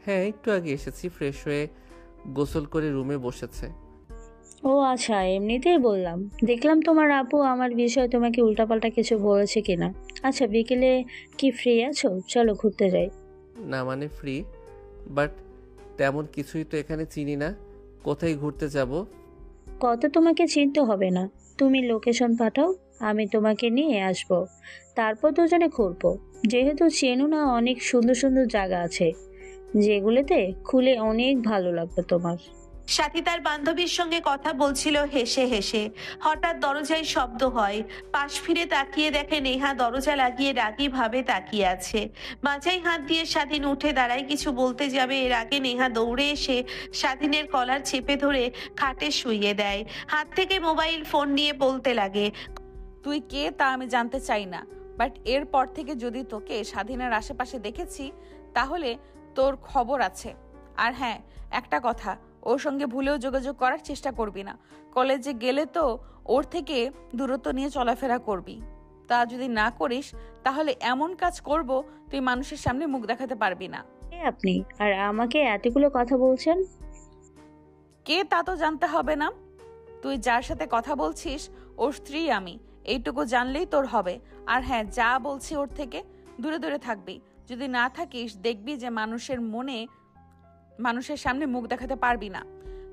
হ্যাঁ, একটু আগে এসেছি, ফ্রেশ হয়ে গোসল করে রুমে বসেছে। ও আচ্ছা, এমনিতেই বললাম। দেখলাম তোমার আপু আমার বিষয়ে তোমাকে উল্টাপাল্টা কিছু বলেছে কিনা। আচ্ছা, বিকেলে কি ফ্রি আছো? চলো ঘুরতে যাই। না মানে ফ্রি, বাট তেমন কিছুই তো এখানে চিনি না, কোথায় ঘুরতে যাব? কত তোমাকে চিনতে হবে না, তুমি লোকেশন পাঠাও, আমি তোমাকে নিয়ে আসবো। তারপর দুজনে ঘুরবো। যেহেতু চেনো না, অনেক সুন্দর সুন্দর জায়গা আছে যেগুলোতে খুলে অনেক ভালো লাগবে তোমার। সাথী তার বান্ধবীর সঙ্গে কথা বলছিল হেসে হেসে। হঠাৎ দরজায় শব্দ হয়। পাশ ফিরে তাকিয়ে দেখে নেহা দরজা লাগিয়ে রাগী ভাবে তাকিয়ে আছে। মাথায় হাত দিয়ে স্বাধীন উঠে দাঁড়ায়, কিছু বলতে যাবে এর আগে নেহা দৌড়ে এসে স্বাধীনের কলার চেপে ধরে খাটে শুইয়ে দেয়। হাত থেকে মোবাইল ফোন নিয়ে বলতে লাগে, তুই কে তা আমি জানতে চাই না, বাট এরপর থেকে যদি তোকে স্বাধীনের আশেপাশে দেখেছি তাহলে তোর খবর আছে। আর হ্যাঁ, একটা কথা, ওর সঙ্গে ভুলেও যোগাযোগ করার চেষ্টা করবি না। কলেজে গেলে তো ওর থেকে দূরত্ব নিয়ে চলাফেরা করবি। তা যদি না করিস তাহলে এমন কাজ করব তুই মানুষের সামনে মুখ দেখাতে পারবি না। কে আপনি আর আমাকে এতগুলো কথা বলছেন? কে তা তো জানতে হবে না। তুই যার সাথে কথা বলছিস ওর স্ত্রী আমি, এইটুকু জানলেই তোর হবে। আর হ্যাঁ, যা বলছি ওর থেকে দূরে দূরে থাকবি। যদি না থাকিস দেখবি যে মানুষের সামনে মুখ দেখাতে পারবি না।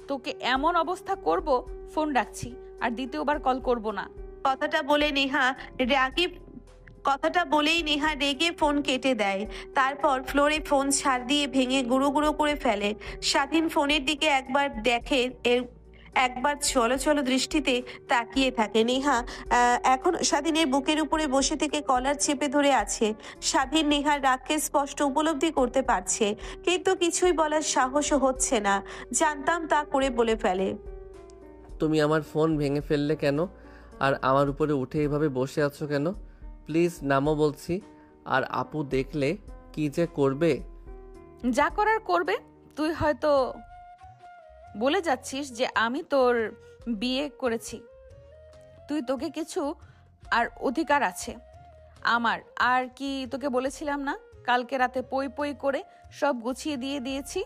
তোকে এমন অবস্থা করব, ফোন রাখছি, আর দ্বিতীয়বার কল করব না। কথাটা বলেই নেহা রেগে ফোন কেটে দেয়। তারপর ফ্লোরে ফোন ছাড় দিয়ে ভেঙে গুঁড়ো গুঁড়ো করে ফেলে। স্বাধীন ফোনের দিকে একবার দেখে, একবার চলো চলো দৃষ্টিতে তাকিয়ে থাকে। নেহা এখন স্বাধীনের বুকের উপরে বসে থেকে কলার চেপে ধরে আছে। স্বাধীন নেহার রাগকে স্পষ্ট উপলব্ধি করতে পারছে, কিন্তু কিছুই বলার সাহসও হচ্ছে না। জানতাম তা করে বলে ফেলে, তুমি আমার ফোন ভেঙে ফেললে কেন? আর আমার উপরে উঠে এভাবে বসে আছো কেন? প্লিজ নামো বলছি। আর আপু দেখলে কি যে করবে। যা করার করবে। তুই হয়তো বলে যাচ্ছিস যে আমি তোর বিয়ে করেছি, তোকে কিছু আর অধিকার আছে আমার। আর কি তোকে বলেছিলাম না, কালকে রাতে পই পই করে সব গুছিয়ে দিয়েছি।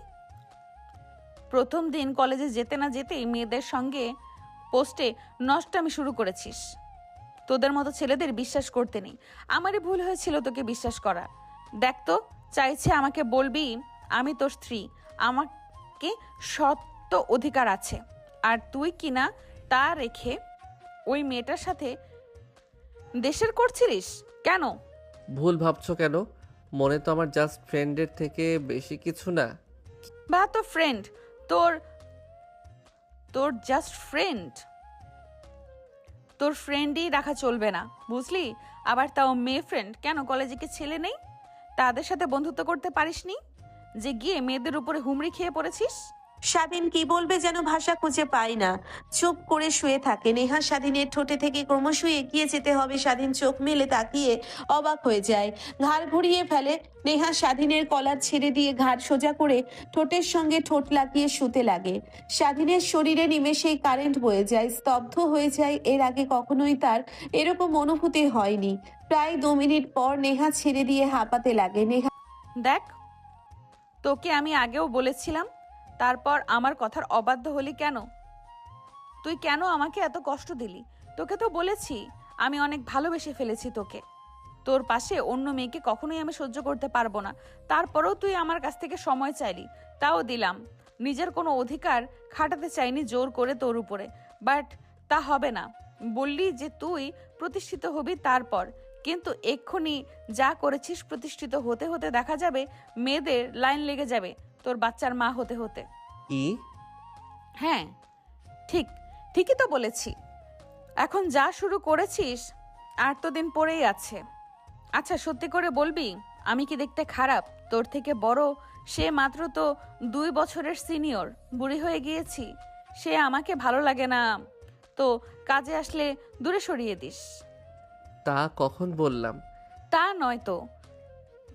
প্রথম দিন কলেজে যেতে না যেতেই মেয়েদের সঙ্গে পোস্টে নষ্টামি শুরু করেছিস। তোদের মতো ছেলেদের বিশ্বাস করতে নেই। আমারই ভুল হয়েছিল তোকে বিশ্বাস করা। দেখ তো, চাইছে আমাকে বলবি আমি তোর স্ত্রী, আমাকে সত্য অধিকার আছে। আর তুই কিনা তা রেখে ওই মেয়েটার সাথে দেশের করছিলিস কেন? ভুল ভাবছো কেন? মনে তো আমার জাস্ট ফ্রেন্ডের থেকে বেশি কিছু না। বা তো ফ্রেন্ড, তোর জাস্ট ফ্রেন্ড, তোর ফ্রেন্ডই রাখা চলবে না, বুঝলি? আবার তাও মেয়ে ফ্রেন্ড। কেন কলেজে কি ছেলে নেই? তাদের সাথে বন্ধুত্ব করতে পারিসনি যে গিয়ে মেয়েদের উপরে হুমড়ি খেয়ে পড়েছিস? স্বাধীন কি বলবে যেন ভাষা খুঁজে পায় না, চুপ করে শুয়ে থাকে। নেহা স্বাধীনের ঠোঁটে থেকে ক্রমশই এগিয়ে যেতে হবে। স্বাধীন চোখ মেলে তাকিয়ে অবাক হয়ে যায়, ঘাড় ঘুরিয়ে ফেলে। নেহা স্বাধীনের কলার ছেড়ে দিয়ে ঘাড় সোজা করে ঠোঁটের সঙ্গে ঠোঁট লাগিয়ে শুতে লাগে। স্বাধীনের শরীরে নিমেষেই কারেন্ট বয়ে যায়, স্তব্ধ হয়ে যায়। এর আগে কখনোই তার এরকম অনুভূতি হয়নি। প্রায় 2 মিনিট পর নেহা ছেড়ে দিয়ে হাঁপাতে লাগে। নেহা দেখ, তোকে আমি আগেও বলেছিলাম, তারপর আমার কথার অবাধ্য হলি কেন? তুই কেন আমাকে এত কষ্ট দিলি? তোকে তো বলেছি আমি অনেক ভালোবেসে ফেলেছি তোকে। তোর পাশে অন্য মেয়েকে কখনোই আমি সহ্য করতে পারবো না। তারপরেও তুই আমার কাছ থেকে সময় চাইলি, তাও দিলাম। নিজের কোনো অধিকার খাটাতে চাইনি জোর করে তোর উপরে, বাট তা হবে না। বললি যে তুই প্রতিষ্ঠিত হবি তারপর, কিন্তু এক্ষুনি যা করেছিস প্রতিষ্ঠিত হতে হতে দেখা যাবে মেয়েদের লাইন লেগে যাবে তোর বাচ্চার মা হতে হতে। কি? হ্যাঁ, ঠিকই তো বলেছি। এখন যা শুরু করেছিস আর তো দিন পরেই আছে। আচ্ছা, সত্যি করে বলবি, আমি কি দেখতে খারাপ? তোর থেকে বড় সে মাত্র তো 2 বছরের সিনিয়র। বুড়ি হয়ে গিয়েছি, সে আমাকে ভালো লাগে না। তো কাজে আসলে দূরে সরিয়ে দিস। তা কখন বললাম? তা নয় তো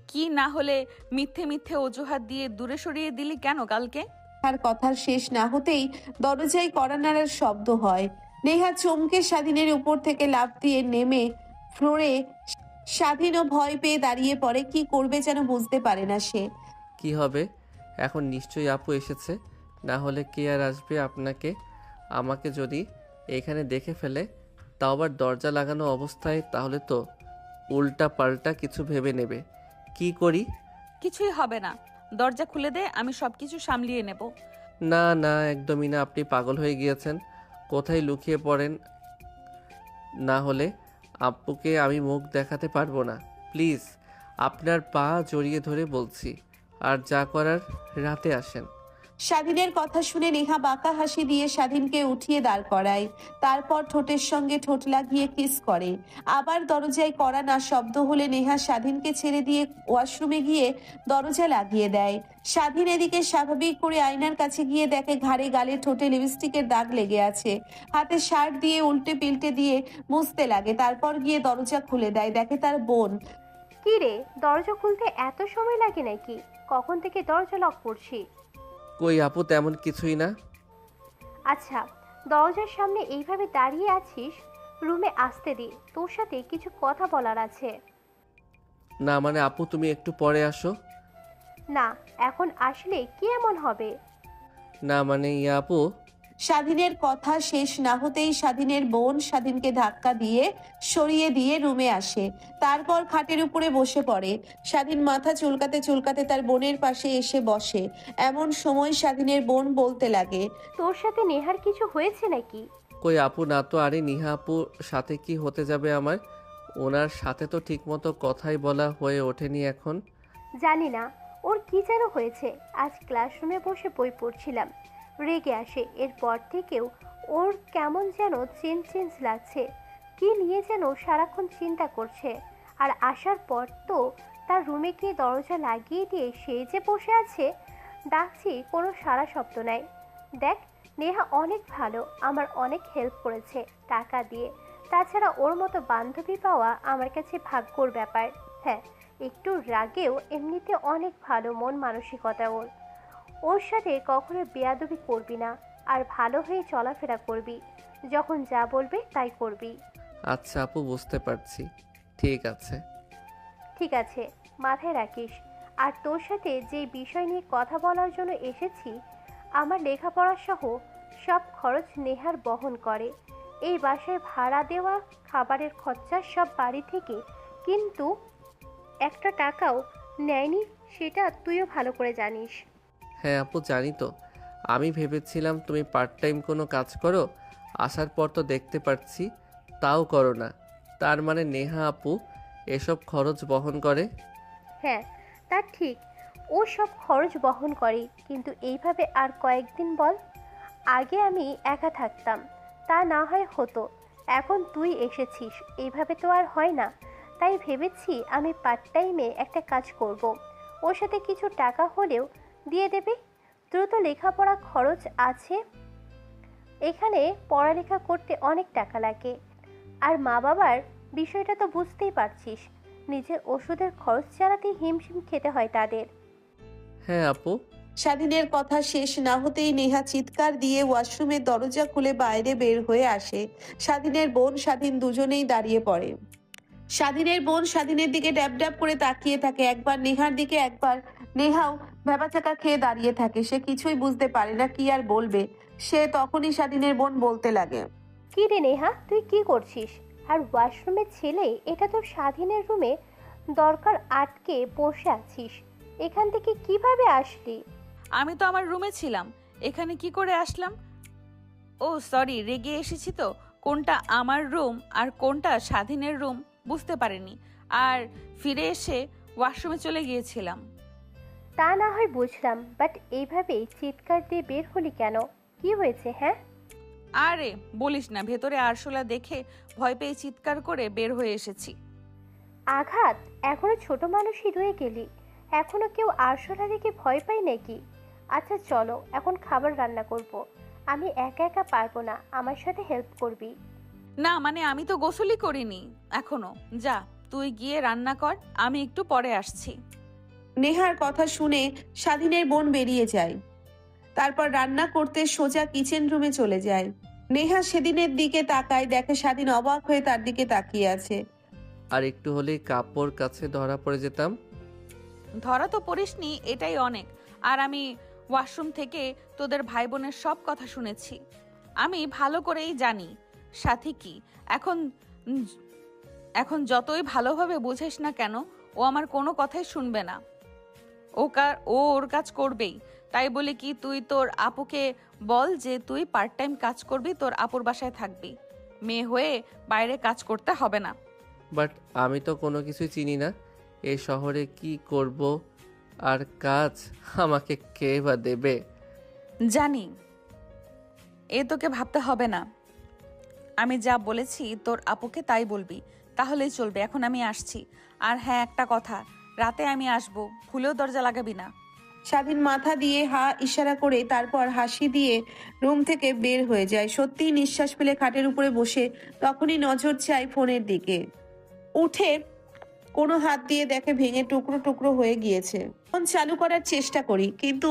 কি, না হলে মিথ্যে মিথ্যে অজুহাত দিয়ে দূরে সরিয়ে দিলি কেন কালকে? তার কথার শেষ না হতেই দরজায় কড়া নাড়ার শব্দ হয়। নেহা চমকে স্বাধীনের উপর থেকে লাফ দিয়ে নেমে ফ্লোরে। স্বাধীনও ভয় পেয়ে দাঁড়িয়ে পড়ে, কি করবে যেন বুঝতে পারে না সে। কি হবে এখন? নিশ্চয়ই আপু এসেছে, না হলে কে আর আসবে আপনাকে আমাকে যদি এখানে দেখে ফেলে, তাও আবার দরজা লাগানো অবস্থায়, তাহলে তো উল্টা পাল্টা কিছু ভেবে নেবে। কি করি? কিছুই হবে না, দরজা খুলে দে, আমি সবকিছু সামলিয়ে নেব। না না, একদমই না। আপনি পাগল হয়ে গিয়েছেন, কোথায় লুকিয়ে পড়েন। না হলে আব্বুকে আমি মুখ দেখাতে পারবো না। প্লিজ আপনার পা জড়িয়ে ধরে বলছি, আর যা করার রাতে আসেন। স্বাধীনের কথা শুনে নেহা বাঁকা হাসি দিয়ে স্বাধীনকে উঠিয়ে দাঁড় করায়। তারপর ঠোঁটের সঙ্গে ঠোঁট লাগিয়ে কিস করে। আবার দরজায় কড়া না শব্দ হলে নেহা স্বাধীনকে ছেড়ে দিয়ে ওয়াশরুমে গিয়ে দরজা লাগিয়ে দেয়। স্বাধীন এদিকে স্বাভাবিক করে আয়নার কাছে গিয়ে দেখে ঘাড়ে গালে ঠোঁটে লিপস্টিকের দাগ লেগে আছে। হাতে শার্ট দিয়ে উল্টে পিল্টে দিয়ে মুছতে লাগে। তারপর গিয়ে দরজা খুলে দেয়, দেখে তার বোন। কি রে, দরজা খুলতে এত সময় লাগে নাকি? কখন থেকে দরজা লক করছি? কই আপু, তেমন কিছুই না। আচ্ছা, দরজার সামনে এইভাবে দাঁড়িয়ে আছিস, রুমে আসতে দে, তোর সাথে কিছু কথা বলার আছে। না মানে আপু, তুমি একটু পরে আসো। না, এখন আসলে কি এমন হবে? না মানে ইয়া আপু। স্বাধীনের কথা শেষ না হতেই স্বাধীনের বোন স্বাধীনকে ধাক্কা দিয়ে সরিয়ে দিয়ে রুমে আসে। তারপর খাটের উপরে বসে পড়ে। স্বাধীন মাথা চুলকাতে চুলকাতে তার বোনের পাশে এসে বসে। এমন সময় স্বাধীনের বোন বলতে লাগে, তোর সাথে নেহার কিছু হয়েছে নাকি? কই আপু, না তো। আরে নিহা আপুর সাথে কি হতে যাবে আমার? ওনার সাথে তো ঠিকমতো কথাই বলা হয়ে ওঠেনি এখন। জানি না ওর কি যেন হয়েছে। আজ ক্লাসরুমে বসে বই পড়ছিলাম, রেগে আসে। এরপর থেকেও ওর কেমন যেন চেঞ্জ লাগছে, কি নিয়ে যেন সারাক্ষণ চিন্তা করছে। আর আসার পর তো তার রুমে গিয়ে দরজা লাগিয়ে দিয়ে সে যে বসে আছে, ডাকছি কোনো সারা শব্দ নাই। দেখ, নেহা অনেক ভালো, আমার অনেক হেল্প করেছে টাকা দিয়ে। তাছাড়া ওর মতো বান্ধবী পাওয়া আমার কাছে ভাগ্যর ব্যাপার। হ্যাঁ, একটু রাগেও এমনিতে অনেক ভালো মন মানসিকতা ওর। ওর সাথে কখনো বেয়াদবি করবি না, আর ভালো হয়ে চলাফেরা করবি। যখন যা বলবে তাই করবি। আচ্ছা আপু, বুঝতে পারছি। ঠিক আছে। ঠিক আছে, মাথায় রাখিস। আর তোর সাথে যে বিষয় নিয়ে কথা বলার জন্য এসেছি, আমার লেখাপড়া সহ সব খরচ নেহার বহন করে। এই বাসায় ভাড়া দেওয়া, খাবারের খরচা সব বাড়ি থেকে, কিন্তু একটা টাকাও নেয়নি, সেটা তুইও ভালো করে জানিস। হ্যাঁ আপু, জানি তো। আমি ভেবেছিলাম তুমি পার্ট টাইম কোনো কাজ করো, আসার পর তো দেখতে পাচ্ছি তাও করো না। তার মানে নেহা আপু এসব খরচ বহন করে? হ্যাঁ, তা ঠিক, ও সব খরচ বহন করে। কিন্তু এইভাবে আর কয়েকদিন বল। আগে আমি একা থাকতাম, তা না হয় হতো। এখন তুই এসেছিস, এইভাবে তো আর হয় না। তাই ভেবেছি আমি পার্ট টাইমে একটা কাজ করব, ওর সাথে কিছু টাকা হলেও দিয়ে দেবে। তোর তো লেখাপড়া খরচ আছে, এখানে পড়ালেখা করতে অনেক টাকা লাগে। আর মা বাবার বিষয়টা তো বুঝতেই পারছিস, নিজের ওষুধের খরচ চালাতেই হিমশিম খেতে হয় তাদের। হ্যাঁ আপু। স্বাধীনের কথা শেষ না হতেই নেহা চিৎকার দিয়ে ওয়াশরুমের দরজা খুলে বাইরে বের হয়ে আসে। স্বাধীনের বোন স্বাধীন দুজনেই দাঁড়িয়ে পড়ে। স্বাধীনের বোন স্বাধীনের দিকে ড্যাব ড্যাব করে তাকিয়ে থাকে, একবার নেহার দিকে, একবার নেহাও ভ্যাবাচাকা খেয়ে দাঁড়িয়ে থাকে। সে কিছুই বুঝতে পারে না কি আর বলবে। সে তখনই স্বাধীনের বোন বলতে লাগে, কি রে নেহা, তুই কি করছিস? আর ওয়াশরুমের ছেলে, এটা তোর স্বাধীনের রুমে, দরকার আটকে বসে আছিস, এখান থেকে কিভাবে আসলি? আমি তো আমার রুমে ছিলাম, এখানে কি করে আসলাম? ও সরি, রেগে এসেছি তো। কোনটা আমার রুম আর কোনটা স্বাধীনের রুম বুঝতে পারিনি, আর ফিরে এসে ওয়াশরুমে চলে গিয়েছিলাম। তা না হয় বুঝলাম, বাট এইভাবেই চিৎকার দিয়ে বের হলি কেন? কি হয়েছে? হ্যাঁ, আরে বলিস না, ভেতরে আরশোলা দেখে ভয় পেয়ে চিৎকার করে বের হয়ে এসেছি। আঘাত? এখনো ছোট মানুষই রয়ে গেলি, এখনো কেউ আরশোলা দেখে ভয় পায় নাকি? আচ্ছা চলো, এখন খাবার রান্না করব। আমি একা একা পারবো না, আমার সাথে হেল্প করবি? না মানে আমি তো গোসলই করিনি এখনো। যা তুই গিয়ে রান্না কর, আমি একটু পরে আসছি। নেহার কথা শুনে স্বাধীনের বোন বেরিয়ে যায়। তারপর রান্না করতে সোজা কিচেন রুমে চলে যায়। নেহা সেদিনের দিকে তাকায়, দেখে স্বাধীন অবাক হয়ে তার দিকে তাকিয়ে আছে। আর একটু হলেই কাপড় কাছে ধরা পড়ে যেতাম। ধরা তো পড়িসনি, এটাই অনেক। আর আমি ওয়াশরুম থেকে তোদের ভাই বোনের সব কথা শুনেছি। আমি ভালো করেই জানি সাথী কি। এখন যতই ভালোভাবে বুঝিস না কেন, ও আমার কোনো কথাই শুনবে না। ও ওর কাজ করবেই। তাই বলে কি তুই তোর আপুকে বল যে তুই পার্ট টাইম কাজ করবি, তোর আপুর বাসায় থাকবি। মেয়ে হয়ে বাইরে কাজ করতে হবে না। বাট আমি তো কোনো কিছুই চিনি না, এই শহরে কি করব আর কাজ আমাকে কে বা দেবে? জানি, এ তোকে ভাবতে হবে না। আমি যা বলেছি তোর আপুকে তাই বলবি, তাহলেই চলবে। এখন আমি আসছি। আর হ্যাঁ, একটা কথা, রাতে আমি আসবো, ভুলেও দরজা লাগাবি না। স্বাধীন মাথা দিয়ে হা ইশারা করে তারপর হাসি দিয়ে রুম থেকে বের হয়ে যায়। সত্যিই নিঃশ্বাস ফেলে খাটের উপরে বসে তখনই নজর চায় ফোনের দিকে। উঠে কোনো হাত দিয়ে দেখে ভেঙে টুকরো টুকরো হয়ে গিয়েছে। ফোন চালু করার চেষ্টা করি কিন্তু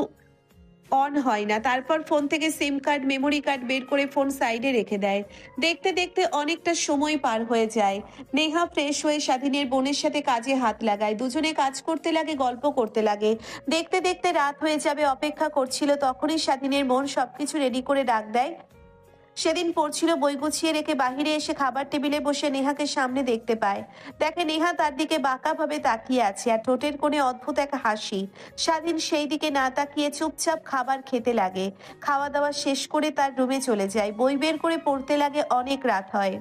অন হয় না। তারপর ফোন থেকে সিম কার্ড, মেমোরি কার্ড বের করে ফোন সাইডে রেখে দেয়। দেখতে দেখতে অনেকটা সময় পার হয়ে যায়। নেহা ফ্রেশ হয়ে স্বাধীনের বোনের সাথে কাজে হাত লাগায়। দুজনে কাজ করতে লাগে, গল্প করতে লাগে। দেখতে দেখতে রাত হয়ে যাবে, অপেক্ষা করছিল। তখনই স্বাধীনের বোন সবকিছু রেডি করে ডাক দেয়। সেদিন পড়ছিল, বই গুছিয়ে রেখে বাহিরে এসে খাবার টেবিলে বসে নেহাকে সামনে দেখতে পায়। দেখে নেহা তার দিকে বাঁকাভাবে তাকিয়ে আছে, আর ঠোঁটের কোণে অদ্ভুত এক হাসি। স্বাধীন সেই দিকে না তাকিয়ে চুপচাপ খাবার খেতে লাগে। খাওয়া দাওয়া শেষ করে তার রুমে চলে যায়। বই বের করে পড়তে লাগে। অনেক রাত হয়।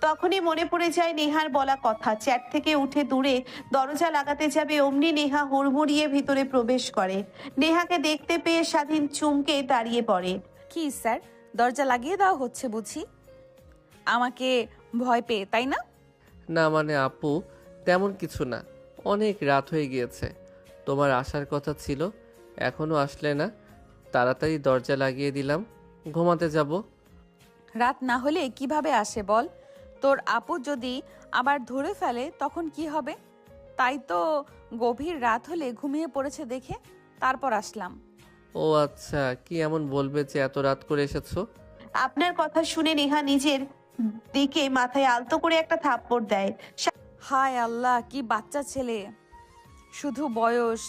তখনই মনে পড়ে যায় নেহার বলা কথা। চ্যাট থেকে উঠে দূরে দরজা লাগাতে যাবে, অমনি নেহা হুড়মুড়িয়ে ভিতরে প্রবেশ করে। নেহাকে দেখতে পেয়ে স্বাধীন চমকে দাঁড়িয়ে পড়ে। কি স্যার, দরজা লাগিয়ে দেওয়া হচ্ছে বুঝি? আমাকে ভয় পেয়ে, তাই না? না মানে আপু, তেমন কিছু না। অনেক রাত হয়ে গিয়েছে, তোমার আসার কথা ছিল, এখনো আসলে না। তাড়াতাড়ি দরজা লাগিয়ে দিলাম, ঘুমাতে যাব। রাত না হলে কিভাবে আসে বল? তোর আপু যদি আবার ধরে ফেলে তখন কি হবে? তাই তো গভীর রাত হলে ঘুমিয়ে পড়েছে দেখে তারপর আসলাম। ও আচ্ছা, কি এমন বলবে যে এত রাত করে এসেছো? আপনার কথা শুনে নেহা নিজের দিকে মাথায় আলতো করে একটা থাপ্পড় দেয়। হায় আল্লাহ, কি বাচ্চা ছেলে! শুধু বয়স,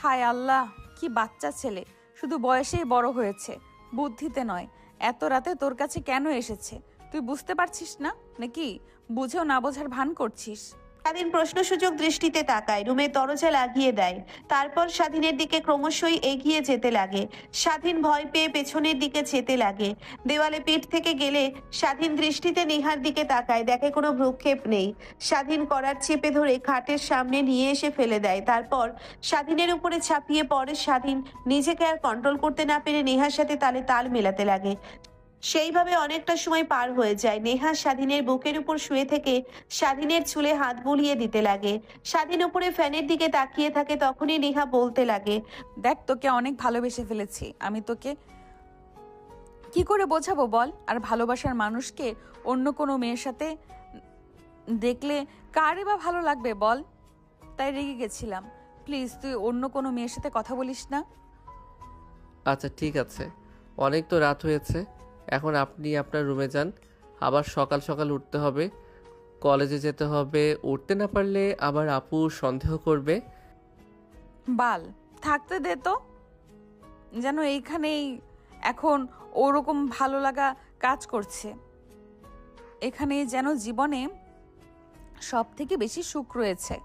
হায় আল্লাহ, কি বাচ্চা ছেলে! শুধু বয়সেই বড় হয়েছে, বুদ্ধিতে নয়। এত রাতে তোর কাছে কেন এসেছে তুই বুঝতে পারছিস না নাকি? বুঝেও না বোঝার ভান করছিস। স্বাধীন প্রশ্নসূচক দৃষ্টিতে তাকায়। রুমের দরজা লাগিয়ে দেয়। তারপর স্বাধীনের দিকে ক্রমশই এগিয়ে যেতে লাগে। স্বাধীন ভয় পেয়ে পেছনের দিকে যেতে লাগে। দেওয়ালে পিঠ থেকে গেলে স্বাধীন দৃষ্টিতে নেহার দিকে তাকায়। দেখে কোনো ভ্রুক্ষেপ নেই। স্বাধীন করার চেপে ধরে খাটের সামনে নিয়ে এসে ফেলে দেয়। তারপর স্বাধীনের উপরে ছাপিয়ে পড়ে। স্বাধীন নিজেকে আর কন্ট্রোল করতে না পেরে নেহার সাথে তালে তাল মেলাতে লাগে। সেইভাবে অনেকটা সময় পার হয়ে যায়। নেহা স্বাধীনের বুকের উপর শুয়ে থেকে স্বাধীনের চুলে হাত বুলিয়ে দিতে লাগে। স্বাধীন উপরে ফ্যানের দিকে তাকিয়ে থাকে। তখনই নেহা বলতে লাগে, দেখ, তোকে অনেক ভালোবেসে ফেলেছি আমি। তোকে কি করে বোঝাবো বল? আর ভালোবাসার মানুষকে অন্য কোনো মেয়ের সাথে দেখলে কারই বা ভালো লাগবে বল? তাই রেগে গেছিলাম। প্লিজ তুই অন্য কোনো মেয়ের সাথে কথা বলিস না। আচ্ছা ঠিক আছে, অনেক তো রাত হয়েছে, এখন আপনি আপনার রুমে যান। আবার সকাল সকাল উঠতে হবে, কলেজে যেতে হবে। উঠতে না পারলে আবার আপু সন্দেহ করবে। বাল থাকতে দে তো, যেন এইখানেই এখন ওরকম ভালো লাগা কাজ করছে। এখানে যেন জীবনে সব থেকে বেশি সুখ রয়েছে।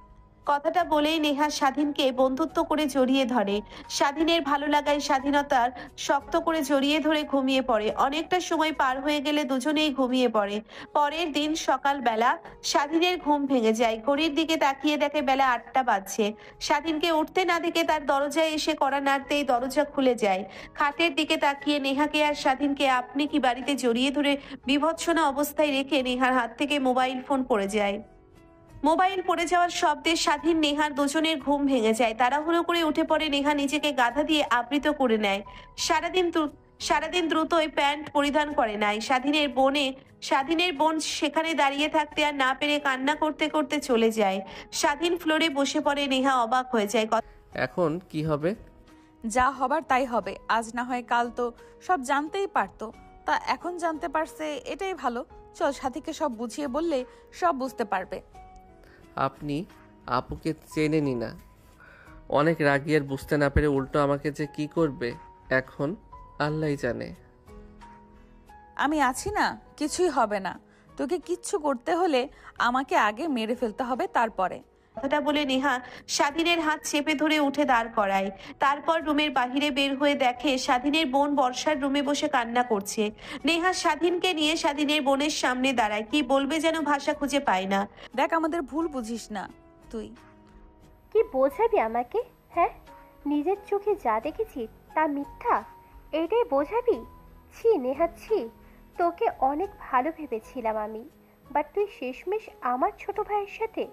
কথাটা বলেই নেহা স্বাধীনকে বন্ধুত্ব করে জড়িয়ে ধরে। স্বাধীনের ভালো লাগায় স্বাধীনতার শক্ত করে জড়িয়ে ধরে ঘুমিয়ে পড়ে। অনেকটা সময় পার হয়ে গেলে দুজনেই ঘুমিয়ে পড়ে। পরের দিন সকালবেলা স্বাধীনের ঘুম ভেঙে যায়। ঘড়ির দিকে তাকিয়ে দেখে বেলা 8টা বাজছে। স্বাধীনকে উঠতে না দেখে তার দরজায় এসে কড়া নাড়তেই দরজা খুলে যায়। খাটের দিকে তাকিয়ে নেহাকে আর স্বাধীনকে আপনি কি বাড়িতে জড়িয়ে ধরে বিভৎসনা অবস্থায় রেখে নেহার হাত থেকে মোবাইল ফোন পড়ে যায়। মোবাইল পড়ে যাওয়ার শব্দে স্বাধীন নেহার দুজনের ঘুম ভেঙে যায়। তাড়াহুড়ো করে উঠে পড়ে। নেহা নিজেকে গাধা দিয়ে আবৃত করে নেয়। সারাদিন দ্রুতই প্যান্ট পরিধান করে নেয়। স্বাধীনের বোন সেখানে দাঁড়িয়ে থাকতে আর না পেরে কান্না করতে করতে চলে যায়। স্বাধীন ফ্লোরে বসে পড়ে। নেহা অবাক হয়ে যায়। এখন কি হবে? যা হবার তাই হবে। আজ না হয় কাল তো সব জানতেই পারতো, তা এখন জানতে পারছে এটাই ভালো। চল, সাথীকে সব বুঝিয়ে বললে সব বুঝতে পারবে। আপনি আপুকে চেনেনই না। অনেক রাগী আর বুঝতে না পেরে উল্টো আমাকে যে কি করবে এখন আল্লাহই জানে। আমি আছি না, কিছুই হবে না। তোকে কিচ্ছু করতে হলে আমাকে আগে মেরে ফেলতে হবে, তারপরে। কথাটা বলে নেহা স্বাধীনের হাত চেপে ধরে উঠে দাঁড় করায়। তারপর রুমের বাহিরে বের হয়ে দেখে স্বাধীনের বোন বর্ষার রুমে বসে কান্না করছে। নেহা স্বাধীনকে নিয়ে স্বাধীনের বোনের সামনে দাঁড়ায়। কি বলবে যেন ভাষা খুঁজে পায় না। দেখ, আমাদের ভুল বুঝিস না তুই। কি বোঝাবি আমাকে? হ্যাঁ, নিজের চোখে যা দেখেছি তা মিথ্যা, এটাই বোঝাবি? ছি নেহা, ছি। তোকে অনেক ভালো ভেবেছিলাম আমি, বাট তুই শেষমেশ আমার ছোট ভাইয়ের সাথে।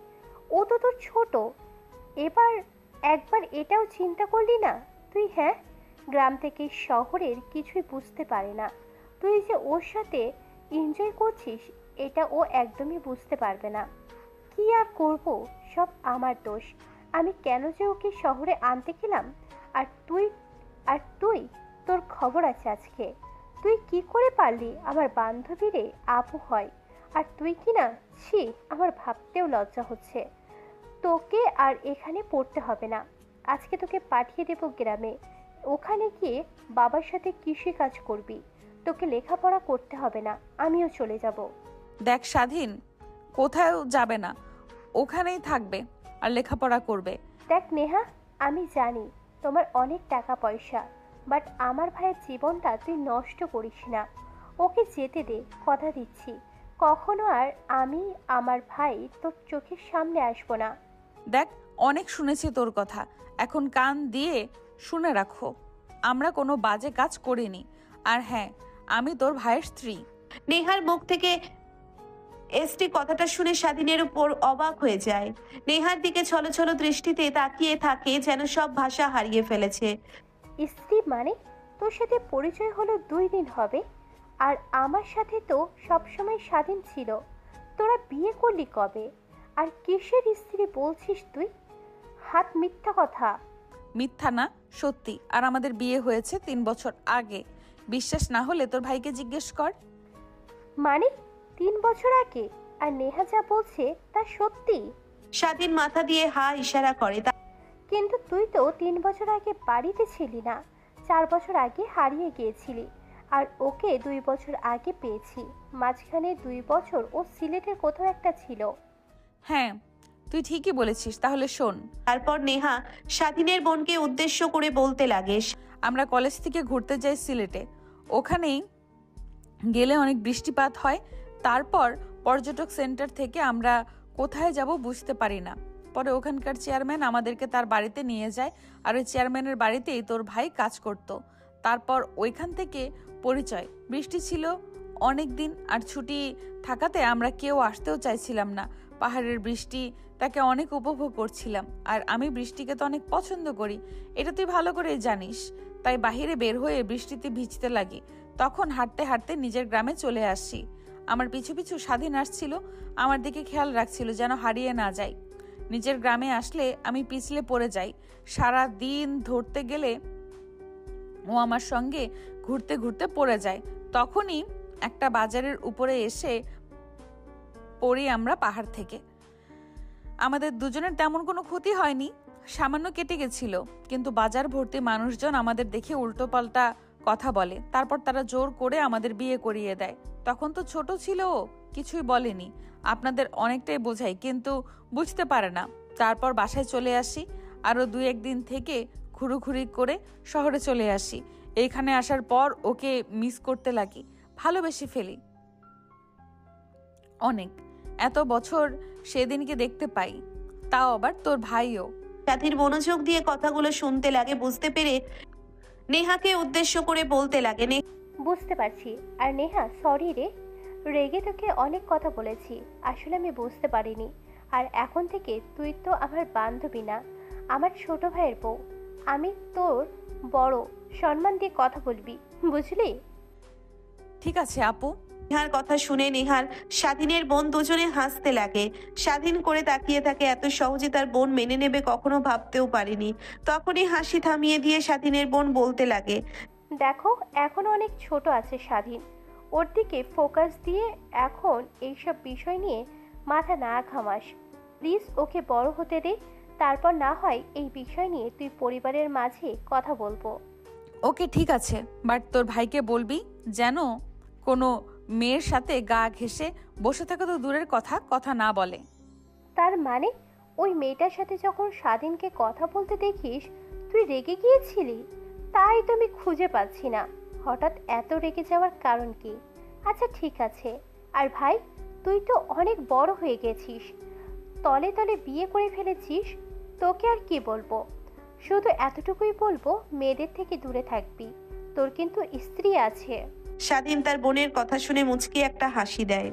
ও তো তোর ছোট। একবার এটাও চিন্তা করলি না তুই? হ্যাঁ, গ্রাম থেকে শহরের কিছুই বুঝতে পারে না। তুই যে ওর সাথে এনজয় করছিস এটা ও একদমই বুঝতে পারবে না। কি আর করব, সব আমার দোষ। আমি কেন যে ওকে শহরে আনতে গেলাম। আর তুই তোর খবর আছে আজকে। তুই কি করে পারলি আমার বান্ধবীরে আপু হয়? আর তুই কি না, ছি, আমার ভাবতেও লজ্জা হচ্ছে। তোকে আর এখানে পড়তে হবে না, আজকে তোকে পাঠিয়ে দেব গ্রামে। ওখানে গিয়ে বাবার সাথে কৃষি কাজ করবি। তোকে লেখাপড়া করতে হবে না, আমিও চলে যাব। দেখ স্বাধীন, কোথাও যাবে না, ওখানেই থাকবে আর লেখাপড়া করবে। দেখ নেহা, আমি জানি তোমার অনেক টাকা পয়সা, বাট আমার ভাইয়ের জীবনটা তুই নষ্ট করিস না। ওকে যেতে দে, কথা দিচ্ছি কখনো আর আমি আমার ভাই তোর চোখের সামনে আসবো না। দেখ, অনেক শুনেছি তোর কথা, এখন কান দিয়ে শুনে রাখো। আমরা কোনো বাজে কাজ করিনি। আর হ্যাঁ, আমি তোর ভাইয়ের স্ত্রী। নেহার মুখ থেকে এসটি কথাটা শুনে স্বাধীনের উপর অবাক হয়ে যায়। নেহার দিকে ছলছল দৃষ্টিতে তাকিয়ে থাকে, যেন সব ভাষা হারিয়ে ফেলেছে। স্ত্রী মানে? তোর সাথে পরিচয় হলো 2 দিন হবে, আর আমার সাথে তো সবসময় স্বাধীন ছিল। তোরা বিয়ে করলি কবে? আর কিসের স্ত্রী বলছিস তুই? হাত মিথ্যা কথা। মিথ্যা না, সত্যি। আর আমাদের বিয়ে হয়েছে 3 বছর আগে। বিশ্বাস না হলে তোর ভাইকে জিজ্ঞেস কর। মানে 3 বছর আগে? আর নেহা যা বলছে তা সত্যি? স্বাধীন মাথা দিয়ে হা ইশারা করে। কিন্তু তুই তো 3 বছর আগে বাড়িতে ছিলি না, 4 বছর আগে হারিয়ে গিয়েছিলি। আর ওকে 2 বছর আগে পেয়েছি। মাঝখানে 2 বছর ও সিলেটের কোথাও একটা ছিল। হ্যাঁ, তুই ঠিকই বলেছিস। তাহলে শোন। তারপর নেহা স্বাধীনের বোনকে উদ্দেশ্য করে বলতে লাগে, আমরা কলেজ থেকে ঘুরতে যাই সিলেটে। ওখানেই গেলে অনেক বৃষ্টিপাত হয়। তারপর পর্যটক সেন্টার থেকে আমরা কোথায় যাব বুঝতে পারি না। পরে ওখানকার চেয়ারম্যান আমাদেরকে তার বাড়িতে নিয়ে যায়। আর ওই চেয়ারম্যানের বাড়িতেই তোর ভাই কাজ করতো। তারপর ওইখান থেকে পরিচয়। বৃষ্টি ছিল অনেক দিন, আর ছুটি থাকাতে আমরা কেউ আসতেও চাইছিলাম না। পাহাড়ের বৃষ্টি তাকে অনেক উপভোগ করছিলাম, আর আমি বৃষ্টিকে তো অনেক পছন্দ করি, এটা তুই ভালো করেই জানিস। তাই বাহিরে বের হয়ে বৃষ্টিতে ভিজতে লাগি। তখন হাঁটতে হাঁটতে নিজের গ্রামে চলে আসি। আমার পিছু পিছু স্বাধীন আসছিল, আমার দিকে খেয়াল রাখছিল যেন হারিয়ে না যাই। নিজের গ্রামে আসলে আমি পিছলে পড়ে যাই। সারা দিন ধরতে গেলে ও আমার সঙ্গে ঘুরতে ঘুরতে পড়ে যায়। তখনই একটা বাজারের উপরে এসে পড়ি আমরা পাহাড় থেকে। আমাদের দুজনের তেমন কোনো ক্ষতি হয়নি, সামান্য কেটে গেছিল, কিন্তু বাজার ভর্তি মানুষজন আমাদের দেখে উল্টোপাল্টা কথা বলে। তারপর তারা জোর করে আমাদের বিয়ে করিয়ে দেয়। তখন তো ছোট ছিল ও, কিছুই বলেনি। আপনাদের অনেকটাই বোঝাই, কিন্তু বুঝতে পারে না। তারপর বাসায় চলে আসি, আরও 2-1 দিন থেকে ঘুরুঘুরি করে শহরে চলে আসি। এইখানে আসার পর ওকে মিস করতে লাগি, ভালোবেসে ফেলি অনেক। এত বছর সেদিনকে দেখতে পাই, তাও আবার তোর ভাইও। সাথীর মনোযোগ দিয়ে কথাগুলো শুনতে লাগে, বুঝতে পেরে নেহাকে উদ্দেশ্য করে বলতে লাগে, বুঝতে পারছি। আর নেহা, সরি রে, রেগে তোকে অনেক কথা বলেছি, আসলে আমি বুঝতে পারিনি। আর এখন থেকে তুই তো আমার বান্ধবী না, আমার ছোট ভাইয়ের বউ। আমি তোর বড়, সম্মান দিয়ে কথা বলবি, বুঝলি? ঠিক আছে আপু। নেহার কথা শুনে নেহার স্বাধীনের বোন দুজনে হাসতে লাগে। স্বাধীন করে তাকিয়ে থাকে, এত সহজে তার বোন মেনে নেবে কখনো ভাবতেও পারেনি। তখনই হাসি থামিয়ে দিয়ে স্বাধীনের বোন বলতে লাগে, দেখো, এখনো অনেক ছোট আছে স্বাধীন, ওর দিকে ফোকাস দিয়ে এখন এইসব বিষয় নিয়ে মাথা না ঘামাস প্লিজ। ওকে বড় হতে দে, তারপর না হয় এই বিষয় নিয়ে তুই পরিবারের মাঝে কথা বলবো। ওকে ঠিক আছে, বাট তোর ভাইকে বলবি যেন কোনো মেয়ের সাথে গা ঘেঁষে বসে থাকা তো দূরের কথা, কথা না বলে। তার মানে ওই মেয়েটার সাথে যখন স্বাধীনকে কথা বলতে দেখিস তুই রেগে গিয়েছিলি? তাই তো আমি খুঁজে পাচ্ছি না হঠাৎ এত রেগে যাওয়ার কারণ কি। আচ্ছা ঠিক আছে। আর ভাই, তুই তো অনেক বড় হয়ে গেছিস, তলে তলে বিয়ে করে ফেলেছিস, তোকে আর কি বলবো। শুধু এতটুকুই বলবো, মেয়েদের থেকে দূরে থাকবি, তোর কিন্তু স্ত্রী আছে। স্বাধীন তার বোনের কথা শুনে মুচকি একটা হাসি দেয়।